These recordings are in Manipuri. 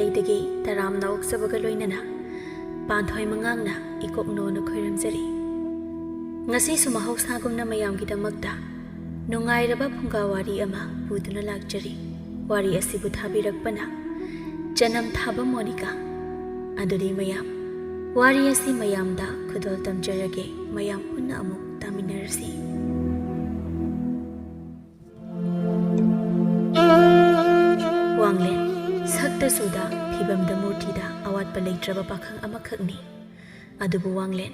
ꯃꯥꯏꯀꯩꯗꯒꯤ ꯇꯔꯥꯝꯅ ꯑꯣꯛꯆꯕꯒ ꯂꯣꯏꯅꯅ ꯄꯥꯟꯊꯣꯏ ꯃꯉꯥꯡꯅ ꯏꯀꯣꯛꯅꯣꯅ ꯈꯣꯏꯔꯝꯖꯔꯤ꯫ ꯉꯁꯤꯁꯨ ꯃꯍꯧꯁꯥꯒꯨꯝꯅ ꯃꯌꯥꯝꯒꯤꯗꯃꯛꯇ ꯅꯨꯡꯉꯥꯏꯔꯕ ꯐꯨꯡꯒꯥ ꯋꯥꯔꯤ ꯑꯃ ꯄꯨꯗꯨꯅ ꯂꯥꯛꯆꯔꯤ꯫ ꯋꯥꯔꯤ ꯑꯁꯤꯕꯨ ꯊꯥꯕꯤꯔꯛꯄꯅ ꯆꯅꯝ ꯊꯥꯕ ꯃꯣꯅꯤꯀꯥ꯫ ꯑꯗꯨꯗꯤ ꯃꯌꯥꯝ ꯋꯥꯔꯤ ꯑꯁꯤ ꯃꯌꯥꯝꯗ ꯈꯨꯗꯣꯜ ꯇꯝꯖꯔꯒꯦ, ꯃꯌꯥꯝ ꯄꯨꯟꯅ ꯑꯃꯨꯛ ꯇꯥꯃꯤꯟꯅꯔꯁꯤ꯫ ꯋꯥꯡꯂꯦꯟ ꯁꯛꯇ-ꯆꯨꯗ ꯐꯤꯕꯝꯗ ꯃꯨꯔꯇꯤꯗ ꯑꯋꯥꯠꯄ ꯂꯩꯇ꯭ꯔꯕ ꯄꯥꯈꯪ ꯑꯃꯈꯛꯅꯤ꯫ ꯑꯗꯨꯕꯨ ꯋꯥꯡꯂꯦꯟ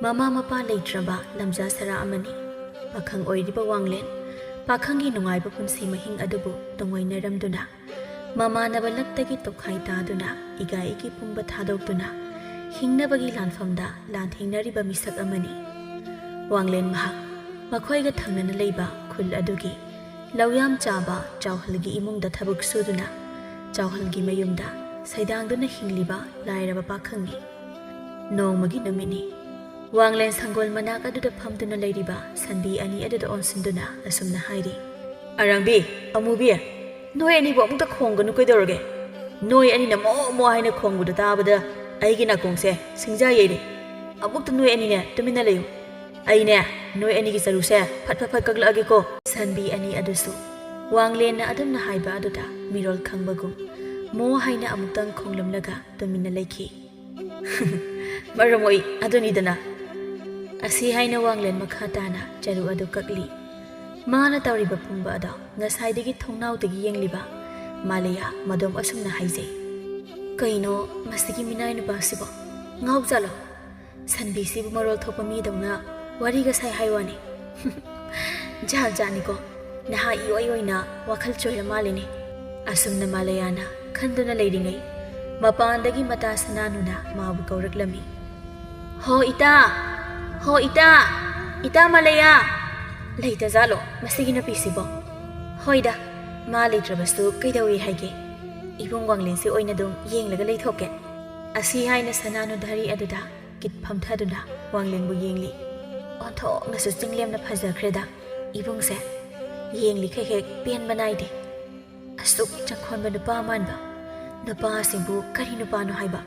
ꯃꯃꯥ ꯃꯄꯥ ꯂꯩꯇ꯭ꯔꯕ ꯂꯝꯖꯥ ꯁꯔꯥ ꯑꯃꯅꯤ꯫ ꯄꯥꯈꯪ ꯑꯣꯏꯔꯤꯕ ꯋꯥꯡꯂꯦꯟ ꯄꯥꯈꯪꯒꯤ ꯅꯨꯡꯉꯥꯏꯕ ꯄꯨꯟꯁꯤ ꯃꯍꯤꯡ ꯑꯗꯨꯕꯨ ꯇꯨꯡꯑꯣꯏꯅꯔꯝꯗꯨꯅ ꯃꯃꯥꯟꯅꯕ ꯂꯛꯇꯒꯤ ꯇꯣꯈꯥꯏ ꯇꯥꯗꯨꯅ ꯏꯒꯥꯏꯒꯤ ꯄꯨꯡꯕ ꯊꯥꯗꯣꯛꯇꯨꯅ ꯍꯤꯡꯅꯕꯒꯤ ꯂꯥꯟꯐꯝꯗ ꯂꯥꯟꯊꯦꯡꯅꯔꯤꯕ ꯃꯤꯁꯛ ꯑꯃꯅꯤ꯫ ꯋꯥꯡꯂꯦꯟ ꯃꯍꯥꯛ ꯃꯈꯣꯏꯒ ꯊꯪꯅꯅ ꯂꯩꯕ ꯈꯨꯜ ꯑꯗꯨꯒꯤ ꯂꯧꯌꯥꯝ ꯆꯥꯕ ꯆꯥꯎꯍꯜꯒꯤ ꯏꯃꯨꯡꯗ ꯊꯕꯛ ꯁꯨꯗꯨꯅ ꯆꯥꯎꯍꯜꯒꯤ ꯃꯌꯨꯝꯗ ꯁꯩꯗꯥꯡꯗꯨꯅ ꯍꯤꯡꯂꯤꯕ ꯂꯥꯏꯔꯕ ꯄꯥꯈꯪꯅꯤ꯫ ꯅꯣꯡꯃꯒꯤ ꯅꯨꯃꯤꯠꯅꯤ꯫ ꯋꯥꯡꯂꯦꯟ ꯁꯪꯒꯣꯜ ꯃꯅꯥꯛ ꯑꯗꯨꯗ ꯐꯝꯗꯨꯅ ꯂꯩꯔꯤꯕ ꯁꯟꯕꯤ ꯑꯅꯤ ꯑꯗꯨꯗ ꯑꯣꯟꯁꯤꯟꯗꯨꯅ ꯑꯁꯨꯝꯅ ꯍꯥꯏꯔꯤ꯫ ꯑꯔꯥꯡꯕꯤ, ꯑꯃꯨꯕꯤ, ꯅꯣꯏ ꯑꯅꯤꯕꯨ ꯑꯃꯨꯛꯇ ꯈꯣꯡꯒꯅꯨ ꯀꯩꯗꯧꯔꯒꯦ? ꯅꯣꯏ ꯑꯅꯤꯅ ꯃꯣ ꯃꯣ ꯍꯥꯏꯅ ꯈꯣꯡꯕꯗ ꯇꯥꯕꯗ ꯑꯩꯒꯤ ꯅꯥꯀꯣꯡꯁꯦ ꯁꯤꯡꯖꯥ ꯌꯩꯔꯦ꯫ ꯑꯃꯨꯛꯇ ꯅꯣꯏ ꯑꯅꯤꯅꯦ ꯇꯨꯃꯤꯟꯅ ꯂꯩꯌꯨ꯫ ꯑꯩꯅꯦ ꯅꯣꯏ ꯑꯅꯤꯒꯤ ꯆꯔꯨꯁꯦ ꯐꯠ ꯐꯠ ꯐꯠ ꯀꯛꯂꯛꯑꯒꯦꯀꯣ꯫ ꯁꯟꯕꯤ ꯑꯅꯤ ꯑꯗꯨꯁꯨ ꯋꯥꯡꯂꯦꯟꯅ ꯑꯗꯨꯝꯅ ꯍꯥꯏꯕ ꯑꯗꯨꯗ ꯃꯤꯔꯣꯜ ꯈꯪꯕꯒꯨꯝ ꯃꯣ ꯍꯥꯏꯅ ꯑꯃꯨꯛꯇꯪ ꯈꯣꯡꯂꯝꯂꯒ ꯇꯨꯃꯤꯟꯅ ꯂꯩꯈꯤ꯫ ꯃꯔꯝ ꯑꯣꯏ ꯑꯗꯨꯅꯤꯗꯅ꯫ ꯑꯁꯤ ꯍꯥꯏꯅ ꯋꯥꯡꯂꯦꯟ ꯃꯈꯥ ꯇꯥꯅ ꯆꯔꯨ ꯑꯗꯨ ꯀꯛꯂꯤ꯫ ꯃꯥꯅ ꯇꯧꯔꯤꯕ ꯄꯨꯡꯕ ꯑꯗꯣ ꯉꯁꯥꯏꯗꯒꯤ ꯊꯣꯡꯅꯥꯎꯗꯒꯤ ꯌꯦꯡꯂꯤꯕ ꯃꯥꯂꯌꯥ ꯃꯗꯣꯝ ꯑꯁꯨꯝꯅ ꯍꯥꯏꯖꯩ꯫ ꯀꯩꯅꯣ ꯃꯁꯤꯒꯤ ꯃꯤꯅꯥꯏ ꯅꯨꯄꯥꯁꯤꯕꯣ? ꯉꯥꯎꯖꯥꯠꯂꯣ? ꯁꯟꯕꯤꯁꯤꯕꯨ ꯃꯔꯣꯜ ꯊꯣꯛꯄ ꯃꯤꯗꯧꯅ ꯋꯥꯔꯤꯒ ꯁꯥꯏ ꯍꯥꯏꯋꯥꯅꯤ꯫ ꯖꯥꯠ ꯖꯥꯠꯅꯤꯀꯣ, ꯅꯍꯥ ꯏꯑꯣꯏ ꯑꯣꯏꯅ ꯋꯥꯈꯜ ꯆꯣꯏꯔ ꯃꯥꯜꯂꯤꯅꯦ꯫ ꯑꯁꯨꯝꯅ ꯃꯥꯂꯌꯥꯅ ꯈꯟꯗꯨꯅ ꯂꯩꯔꯤꯉꯩ ꯃꯄꯥꯟꯗꯒꯤ ꯃꯇꯥ ꯁꯅꯥꯅꯨꯅ ꯃꯥꯕꯨ ꯀꯧꯔꯛꯂꯝꯃꯤ꯫ ꯍꯣ ꯏꯇꯥ! ꯍꯣ ꯏꯇꯥ! ꯏꯇꯥ ꯃꯥꯂꯌꯥ! ꯂꯩꯇꯖꯥꯠꯂꯣ ꯃꯁꯤꯒꯤ ꯅꯨꯄꯤꯁꯤꯕꯣ? ꯍꯣꯏꯗ, ꯃꯥ ꯂꯩꯇ꯭ꯔꯕꯁꯨ ꯀꯩꯗꯧꯏ ꯍꯥꯏꯒꯦ? ꯏꯕꯨꯡ ꯋꯥꯡꯂꯦꯟꯁꯤ ꯑꯣꯏꯅ ꯑꯗꯨꯝ ꯌꯦꯡꯂꯒ ꯂꯩꯊꯣꯛꯀꯦ꯫ ꯑꯁꯤ ꯍꯥꯏꯅ ꯁꯅꯥꯅꯨꯙꯔꯤ ꯑꯗꯨꯗ ꯀꯤꯠ ꯐꯝꯊꯗꯨꯅ ꯋꯥꯡꯂꯦꯟꯕꯨ ꯌꯦꯡꯂꯤ꯫ ꯑꯣꯟꯊꯣꯛꯅꯁꯨ ꯆꯤꯡꯂꯦꯝꯅ ꯐꯖꯈ꯭ꯔꯦꯗ ꯏꯕꯨꯡꯁꯦ꯫ ꯌꯦꯡꯂꯤꯈꯩ ꯍꯦꯛ ꯄꯦꯟꯕ ꯅꯥꯏꯗꯦ꯫ ꯑꯁꯨꯛ ꯆꯪꯈꯣꯟꯕ ꯅꯨꯄꯥ ꯃꯥꯟꯕ ꯅꯨꯄꯥꯁꯤꯡꯕꯨ ꯀꯔꯤ ꯅꯨꯄꯥꯅꯣ ꯍꯥꯏꯕ?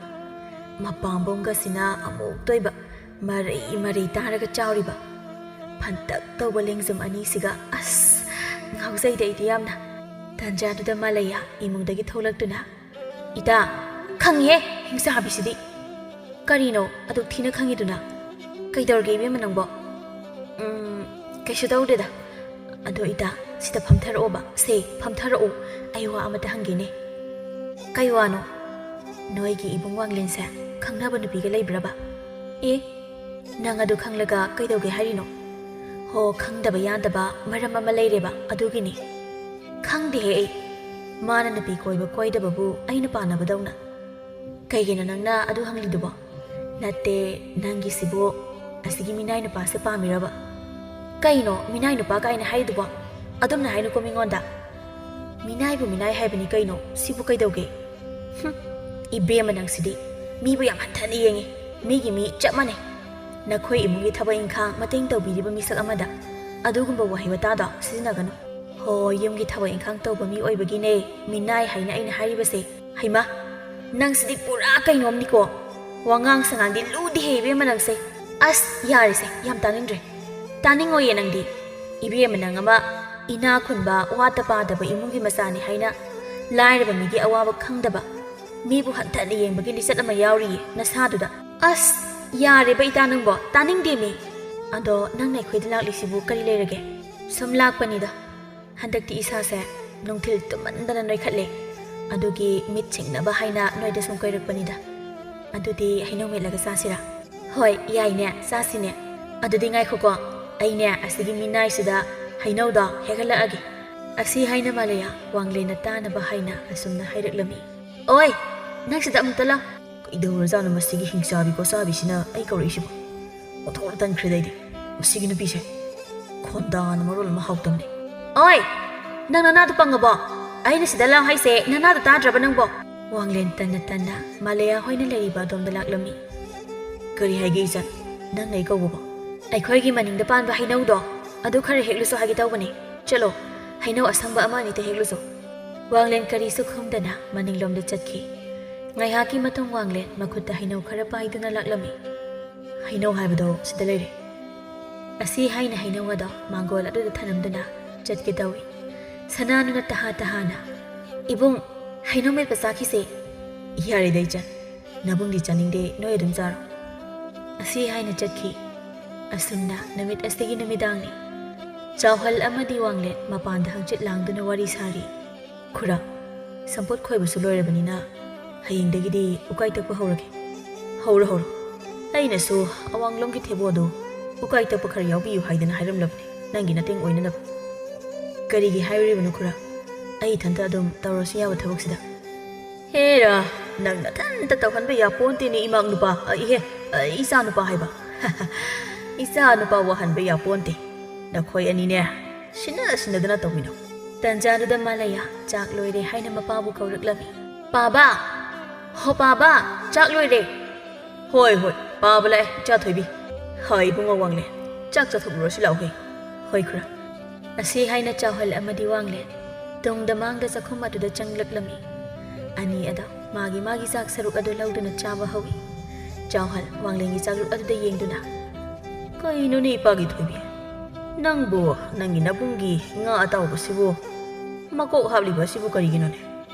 ꯃꯄꯥꯝꯕꯣꯝꯒꯁꯤꯅ ꯑꯃꯨꯛ ꯇꯣꯏꯕ, ꯃꯔꯩ ꯃꯔꯩ ꯇꯥꯔꯒ ꯆꯥꯎꯔꯤꯕ ꯐꯟꯇꯛ ꯇꯧꯕ ꯂꯦꯡꯖꯨꯝ ꯑꯅꯤꯁꯤꯒ ꯑꯁ ꯉꯥꯎꯖꯩꯗ ꯑꯩꯗꯤ ꯌꯥꯝꯅ꯫ ꯇꯥꯟꯖꯥꯗꯨꯗ ꯃꯥꯂꯌꯥ ꯏꯃꯨꯡꯗꯒꯤ ꯊꯣꯛꯂꯛꯇꯨꯅ, ꯏꯇꯥ, ꯈꯪꯉꯤꯍꯦ ꯍꯤꯡꯆꯥꯕꯤꯁꯤꯗꯤ꯫ ꯀꯔꯤꯅꯣ ꯑꯗꯨꯛ ꯊꯤꯅ ꯈꯪꯉꯤꯗꯨꯅ? ꯀꯩꯗꯧꯔꯒꯦ ꯏꯕꯦꯝꯃ ꯅꯪꯕꯣ? ꯀꯩꯁꯨ ꯇꯧꯗꯦꯗ꯫ ꯑꯗꯣ ꯏꯇꯥ, ꯁꯤꯗ ꯐꯝꯊꯔꯛꯑꯣꯕ꯫ ꯁꯦ ꯐꯝꯊꯔꯛꯑꯣ, ꯑꯩ ꯋꯥ ꯑꯃꯇ ꯍꯪꯒꯦꯅꯦ꯫ ꯀꯩ ꯋꯥꯅꯣ? ꯅꯣꯏꯒꯤ ꯏꯕꯨꯡ ꯋꯥꯡꯂꯦꯟꯁꯦ ꯈꯪꯅꯕ ꯅꯨꯄꯤꯒ ꯂꯩꯕ꯭ꯔꯕ? ꯑꯦ, ꯅꯪ ꯑꯗꯨ ꯈꯪꯂꯒ ꯀꯩꯗꯧꯒꯦ ꯍꯥꯏꯔꯤꯅꯣ? ꯍꯣ, ꯈꯪꯗꯕ ꯌꯥꯗꯕ ꯃꯔꯝ ꯑꯃ ꯂꯩꯔꯦꯕ ꯑꯗꯨꯒꯤꯅꯤ꯫ ꯈꯪꯗꯦꯍꯦ ꯑꯩ꯫ ꯃꯥꯅ ꯅꯨꯄꯤ ꯀꯣꯏꯕ ꯀꯣꯏꯗꯕꯕꯨ ꯑꯩꯅ ꯄꯥꯟꯅꯕꯗꯧꯅ꯫ ꯀꯩꯒꯤꯅꯣ ꯅꯪꯅ ꯑꯗꯨ ꯍꯪꯂꯤꯗꯨꯕꯣ? ꯅꯠꯇꯦ, ꯅꯪꯒꯤꯁꯤꯕꯨ ꯑꯁꯤꯒꯤ ꯃꯤꯅꯥꯏ ꯅꯨꯄꯥꯁꯦ ꯄꯥꯝꯃꯤꯔꯕ? ꯀꯩꯅꯣ ꯃꯤꯅꯥꯏ ꯅꯨꯄꯥ ꯀꯥꯏꯅ ꯍꯥꯏꯔꯤꯗꯨꯕꯣ? ꯑꯗꯨꯝꯅ ꯍꯥꯏꯅꯨꯀꯣ ꯃꯤꯉꯣꯟꯗ꯫ ꯃꯤꯅꯥꯏꯕꯨ ꯃꯤꯅꯥꯏ ꯍꯥꯏꯕꯅꯤ ꯀꯩꯅꯣ, ꯁꯤꯕꯨ ꯀꯩꯗꯧꯒꯦ? ꯏꯕꯦꯝꯃ ꯅꯪꯁꯤꯗꯤ ꯃꯤꯕꯨ ꯌꯥꯝ ꯍꯟꯊꯅ ꯌꯦꯡꯉꯤ꯫ ꯃꯤꯒꯤ ꯃꯤ ꯆꯞ ꯃꯥꯟꯅꯩ꯫ ꯅꯈꯣꯏ ꯏꯃꯨꯡꯒꯤ ꯊꯕꯛ ꯏꯪꯈꯥꯡ ꯃꯇꯦꯡ ꯇꯧꯕꯤꯔꯤꯕ ꯃꯤꯁꯛ ꯑꯃꯗ ꯑꯗꯨꯒꯨꯝꯕ ꯋꯥꯍꯩ ꯋꯥꯇꯥꯗꯣ ꯁꯤꯖꯤꯟꯅꯒꯅꯨ꯫ ꯍꯣꯏ, ꯌꯨꯝꯒꯤ ꯊꯕꯛ ꯏꯪꯈꯥꯡ ꯇꯧꯕ ꯃꯤ ꯑꯣꯏꯕꯒꯤꯅꯦ ꯃꯤꯅꯥꯏ ꯍꯥꯏꯅ ꯑꯩꯅ ꯍꯥꯏꯔꯤꯕꯁꯦ꯫ ꯍꯩꯃꯥ, ꯅꯪꯁꯤꯗꯤ ꯄꯨꯔꯥ ꯀꯩꯅꯣꯝꯅꯤꯀꯣ꯫ ꯋꯥꯉꯥꯡ ꯁꯉꯥꯡꯗꯤ ꯂꯨꯗꯦꯍꯦ ꯏꯕꯦꯝꯃ ꯅꯪꯁꯦ꯫ ꯑꯁ ꯌꯥꯔꯤꯁꯦ, ꯌꯥꯝ ꯇꯥꯅꯤꯡꯗ꯭ꯔꯦ꯫ ꯇꯥꯅꯤꯡꯉꯣꯏꯌꯦ ꯅꯪꯗꯤ꯫ ꯏꯕꯦꯝꯃ ꯅꯪ ꯑꯃ ꯏꯅꯥ ꯈꯨꯟꯕ ꯋꯥꯠꯇ ꯄꯥꯗꯕ ꯏꯃꯨꯡꯒꯤ ꯃꯆꯥꯅꯤ ꯍꯥꯏꯅ ꯂꯥꯏꯔꯕ ꯃꯤꯒꯤ ꯑꯋꯥꯕ ꯈꯪꯗꯕ, ꯃꯤꯕꯨ ꯍꯟꯊꯅ ꯌꯦꯡꯕꯒꯤ ꯂꯤꯆꯠ ꯑꯃ ꯌꯥꯎꯔꯤꯌꯦ ꯅꯁꯥꯗꯨꯗ꯫ ꯑꯁ ꯌꯥꯔꯦꯕ ꯏꯇꯥ ꯅꯪꯕꯣ, ꯇꯥꯅꯤꯡꯗꯦꯃꯤ꯫ ꯑꯗꯣ ꯅꯪꯅ ꯑꯩꯈꯣꯏꯗ ꯂꯥꯛꯂꯤꯁꯤꯕꯨ ꯀꯔꯤ ꯂꯩꯔꯒꯦ? ꯁꯨꯝ ꯂꯥꯛꯄꯅꯤꯗ꯫ ꯍꯟꯗꯛꯇꯤ ꯏꯁꯥꯁꯦ ꯅꯨꯡꯊꯤꯜ ꯇꯨꯝꯃꯟꯗꯅ ꯅꯣꯏꯈꯠꯂꯦ꯫ ꯑꯗꯨꯒꯤ ꯃꯤꯠ ꯁꯤꯡꯅꯕ ꯍꯥꯏꯅ ꯅꯣꯏꯗ ꯁꯨꯝ ꯀꯣꯏꯔꯛꯄꯅꯤꯗ꯫ ꯑꯗꯨꯗꯤ ꯍꯩꯅꯧ ꯃꯦꯠꯂꯒ ꯆꯥꯁꯤꯔꯥ? ꯍꯣꯏ ꯌꯥꯏꯅꯦ, ꯆꯥꯁꯤꯅꯦ꯫ ꯑꯗꯨꯗꯤ ꯉꯥꯏꯈꯣꯀꯣ, ꯑꯩꯅꯦ ꯑꯁꯤꯒꯤ ꯃꯤꯅꯥꯏꯁꯤꯗ ꯍꯩꯅꯧꯗꯣ ꯍꯦꯛꯍꯜꯂꯛꯑꯒꯦ꯫ ꯑꯁꯤ ꯍꯥꯏꯅ ꯃꯥꯂꯌꯥ ꯋꯥꯡꯂꯦꯟꯅ ꯇꯥꯅꯕ ꯍꯥꯏꯅ ꯑꯁꯨꯝꯅ ꯍꯥꯏꯔꯛꯂꯝꯃꯤ꯫ ꯑꯣꯏ, ꯅꯪ ꯁꯤꯗ ꯑꯃꯨꯛꯇ ꯂꯥꯎ꯫ ꯀꯩꯗꯧꯔꯖꯥꯠꯅꯣ ꯃꯁꯤꯒꯤ ꯍꯤꯡꯆꯥꯕꯤ ꯀꯣꯆꯥꯕꯤꯁꯤꯅ ꯑꯩ ꯀꯧꯔꯛꯏꯁꯤꯕꯣ? ꯑꯣꯟꯊꯣꯛꯅ ꯇꯟꯈ꯭ꯔꯦꯗ ꯑꯩꯗꯤ ꯃꯁꯤꯒꯤ ꯅꯨꯄꯤꯁꯦ꯫ ꯈꯣꯟꯗꯥꯅ ꯃꯔꯣꯜ ꯑꯃ ꯍꯥꯎꯇꯝꯅꯤ꯫ ꯑꯣꯏ, ꯅꯪ ꯅꯅꯥꯗꯣ ꯄꯪꯉꯕꯣ? ꯑꯩꯅ ꯁꯤꯗ ꯂꯥꯎ ꯍꯥꯏꯁꯦ ꯅꯅꯥꯗꯣ ꯇꯥꯗ꯭ꯔꯕ ꯅꯪꯕꯣ? ꯋꯥꯡꯂꯦꯟ ꯇꯟꯅ ꯇꯟꯅ ꯃꯥꯂꯌꯥ ꯍꯣꯏꯅ ꯂꯩꯔꯤꯕ ꯑꯗꯣꯝꯗ ꯂꯥꯛꯂꯝꯃꯤ꯫ ꯀꯔꯤ ꯍꯥꯏꯒꯦ ꯏꯆꯟ? ꯅꯪꯅ ꯑꯩ ꯀꯧꯕꯕꯣ? ꯑꯩꯈꯣꯏꯒꯤ ꯃꯅꯤꯡꯗ ꯄꯥꯟꯕ ꯍꯩꯅꯧꯗꯣ ꯑꯗꯨ ꯈꯔ ꯍꯦꯛꯂꯨꯁꯨ ꯍꯥꯏꯒꯦ ꯇꯧꯕꯅꯤ꯫ ꯆꯠꯂꯣ, ꯍꯩꯅꯧ ꯑꯁꯪꯕ ꯑꯃ ꯑꯅꯤꯇ ꯍꯦꯛꯂꯨꯁꯨ꯫ ꯋꯥꯡꯂꯦꯟ ꯀꯔꯤꯁꯨ ꯈꯨꯝꯗꯅ ꯃꯅꯤꯡꯂꯣꯝꯗ ꯆꯠꯈꯤ꯫ ꯉꯥꯏꯍꯥꯛꯀꯤ ꯃꯇꯨꯡ ꯋꯥꯡꯂꯦꯟ ꯃꯈꯨꯠꯇ ꯍꯩꯅꯧ ꯈꯔ ꯄꯥꯏꯗꯨꯅ ꯂꯥꯛꯂꯝꯃꯤ ꯍꯩꯅꯧ ꯍꯥꯏꯕꯗꯣ ꯁꯤꯗ ꯂꯩꯔꯦ ꯑꯁꯤ ꯍꯥꯏꯅ ꯍꯩꯅꯧ ꯑꯗꯣ ꯃꯥꯡꯒꯣꯜ ꯑꯗꯨꯗ ꯊꯅꯝꯗꯨꯅ ꯆꯠꯀꯦ ꯇꯧꯏ ꯁꯅꯥꯅꯨꯅ ꯇꯍꯥꯅ ꯏꯕꯨꯡ ꯍꯩꯅꯧ ꯃꯦꯠꯄ ꯆꯥꯈꯤꯁꯦ ꯌꯥꯔꯦꯗ ꯏꯆꯟ ꯅꯕꯨꯡꯗꯤ ꯆꯥꯅꯤꯡꯗꯦ ꯅꯣꯏ ꯑꯗꯨꯝ ꯆꯥꯔꯣ ꯑꯁꯤ ꯍꯥꯏꯅ ꯆꯠꯈꯤ ꯑꯁꯨꯝꯅ ꯅꯨꯃꯤꯠ ꯑꯁꯤꯒꯤ ꯅꯨꯃꯤꯗꯥꯡꯅꯤ ꯆꯥꯎꯍꯜ ꯑꯃꯗꯤ ꯋꯥꯡꯂꯦꯟ ꯃꯄꯥꯟꯗ ꯍꯪꯆꯤꯠ ꯂꯥꯡꯗꯨꯅ ꯋꯥꯔꯤ ꯁꯥꯔꯤ ꯈꯨꯔꯥ ꯁꯝꯄꯣꯠ ꯈꯣꯏꯕꯁꯨ ꯂꯣꯏꯔꯕꯅꯤꯅ ꯍꯌꯦꯡꯗꯒꯤꯗꯤ ꯎꯀꯥꯏ ꯇꯛꯄ ꯍꯧꯔꯒꯦ ꯍꯧꯔꯣ ꯑꯩꯅꯁꯨ ꯑꯋꯥꯡꯂꯣꯝꯒꯤ ꯊꯦꯕꯣꯗꯨ ꯎꯀꯥꯏ ꯇꯛꯄ ꯈꯔ ꯌꯥꯎꯕꯤꯌꯨ ꯍꯥꯏꯗꯅ ꯍꯥꯏꯔꯝꯂꯕꯅꯤ ꯅꯪꯒꯤ ꯅꯇꯦꯡ ꯑꯣꯏꯅꯅꯕ ꯀꯔꯤꯒꯤ ꯍꯥꯏꯔꯤꯕꯅꯣ ꯈꯨꯔꯥ ꯑꯩ ꯏꯊꯟꯇ ꯑꯗꯨꯝ ꯇꯧꯔꯁꯨ ꯌꯥꯕ ꯊꯕꯛꯁꯤꯗ ꯍꯦꯔꯥ ꯅꯪ ꯅꯊꯟꯇ ꯇꯧꯍꯟꯕ ꯌꯥꯄꯣꯟꯇꯦꯅꯦ ꯏꯃꯥꯛ ꯅꯨꯄꯥ ꯏꯆꯥ ꯅꯨꯄꯥ ꯍꯥꯏꯕ ꯏꯆꯥ ꯅꯨꯄꯥ ꯋꯥꯍꯟꯕ ꯌꯥꯄꯣꯟꯇꯦ ꯅꯈꯣꯏ ꯑꯅꯤꯅꯦ ꯁꯤꯟꯅꯗꯅ ꯇꯧꯃꯤꯟꯅꯧ ꯇꯟꯖꯥꯗꯨꯗ ꯃꯥꯂꯌꯥ ꯆꯥꯛ ꯂꯣꯏꯔꯦ ꯍꯥꯏꯅ ꯃꯄꯥꯕꯨ ꯀꯧꯔꯛꯂꯝꯃꯤ ꯄꯥꯕꯥ ꯍꯣ ꯄꯥꯕꯥ ꯆꯥꯛ ꯂꯣꯏꯔꯦ ꯍꯣꯏ ꯄꯥꯕ ꯂꯥꯛꯑꯦ ꯏꯆꯥ ꯊꯣꯏꯕꯤ ꯍꯥꯏ ꯏꯕꯨꯡꯉꯣ ꯋꯥꯡꯂꯦꯟ ꯆꯥꯛ ꯆꯥꯊꯣꯛꯂꯨꯔꯁꯤ ꯂꯥꯛꯎ ꯍꯣꯏ ꯈꯨꯔꯥ ꯑꯁꯤ ꯍꯥꯏꯅ ꯆꯥꯎꯍꯜ ꯑꯃꯗꯤ ꯋꯥꯡꯂꯦꯟ ꯇꯨꯡꯗ ꯃꯥꯡꯗ ꯆꯥꯛꯈꯨꯝ ꯑꯗꯨꯗ ꯆꯪꯂꯛꯂꯝꯃꯤ ꯑꯅꯤ ꯑꯗꯣ ꯃꯥꯒꯤ ꯆꯥꯛ ꯁꯔꯨꯛ ꯑꯗꯨ ꯂꯧꯗꯨꯅ ꯆꯥꯕ ꯍꯧꯏ ꯆꯥꯎꯍꯜ ꯋꯥꯡꯂꯦꯟꯒꯤ ꯆꯥꯛꯂꯨꯛ ꯑꯗꯨꯗ ꯌꯦꯡꯗꯨꯅ ꯀꯩꯅꯣꯅꯦ ꯏꯄꯥꯒꯤ ꯊꯣꯏꯕꯤ ꯅꯪꯕꯨ ꯅꯪꯒꯤ ꯅꯕꯨꯡꯒꯤ ꯉꯥ ꯑꯇꯥꯎꯕꯁꯤꯕꯨ ꯃꯀꯣꯛ ꯍꯥꯞꯂꯤꯕ ꯑꯁꯤꯕꯨ ꯀꯔꯤꯒꯤꯅꯣꯅꯦ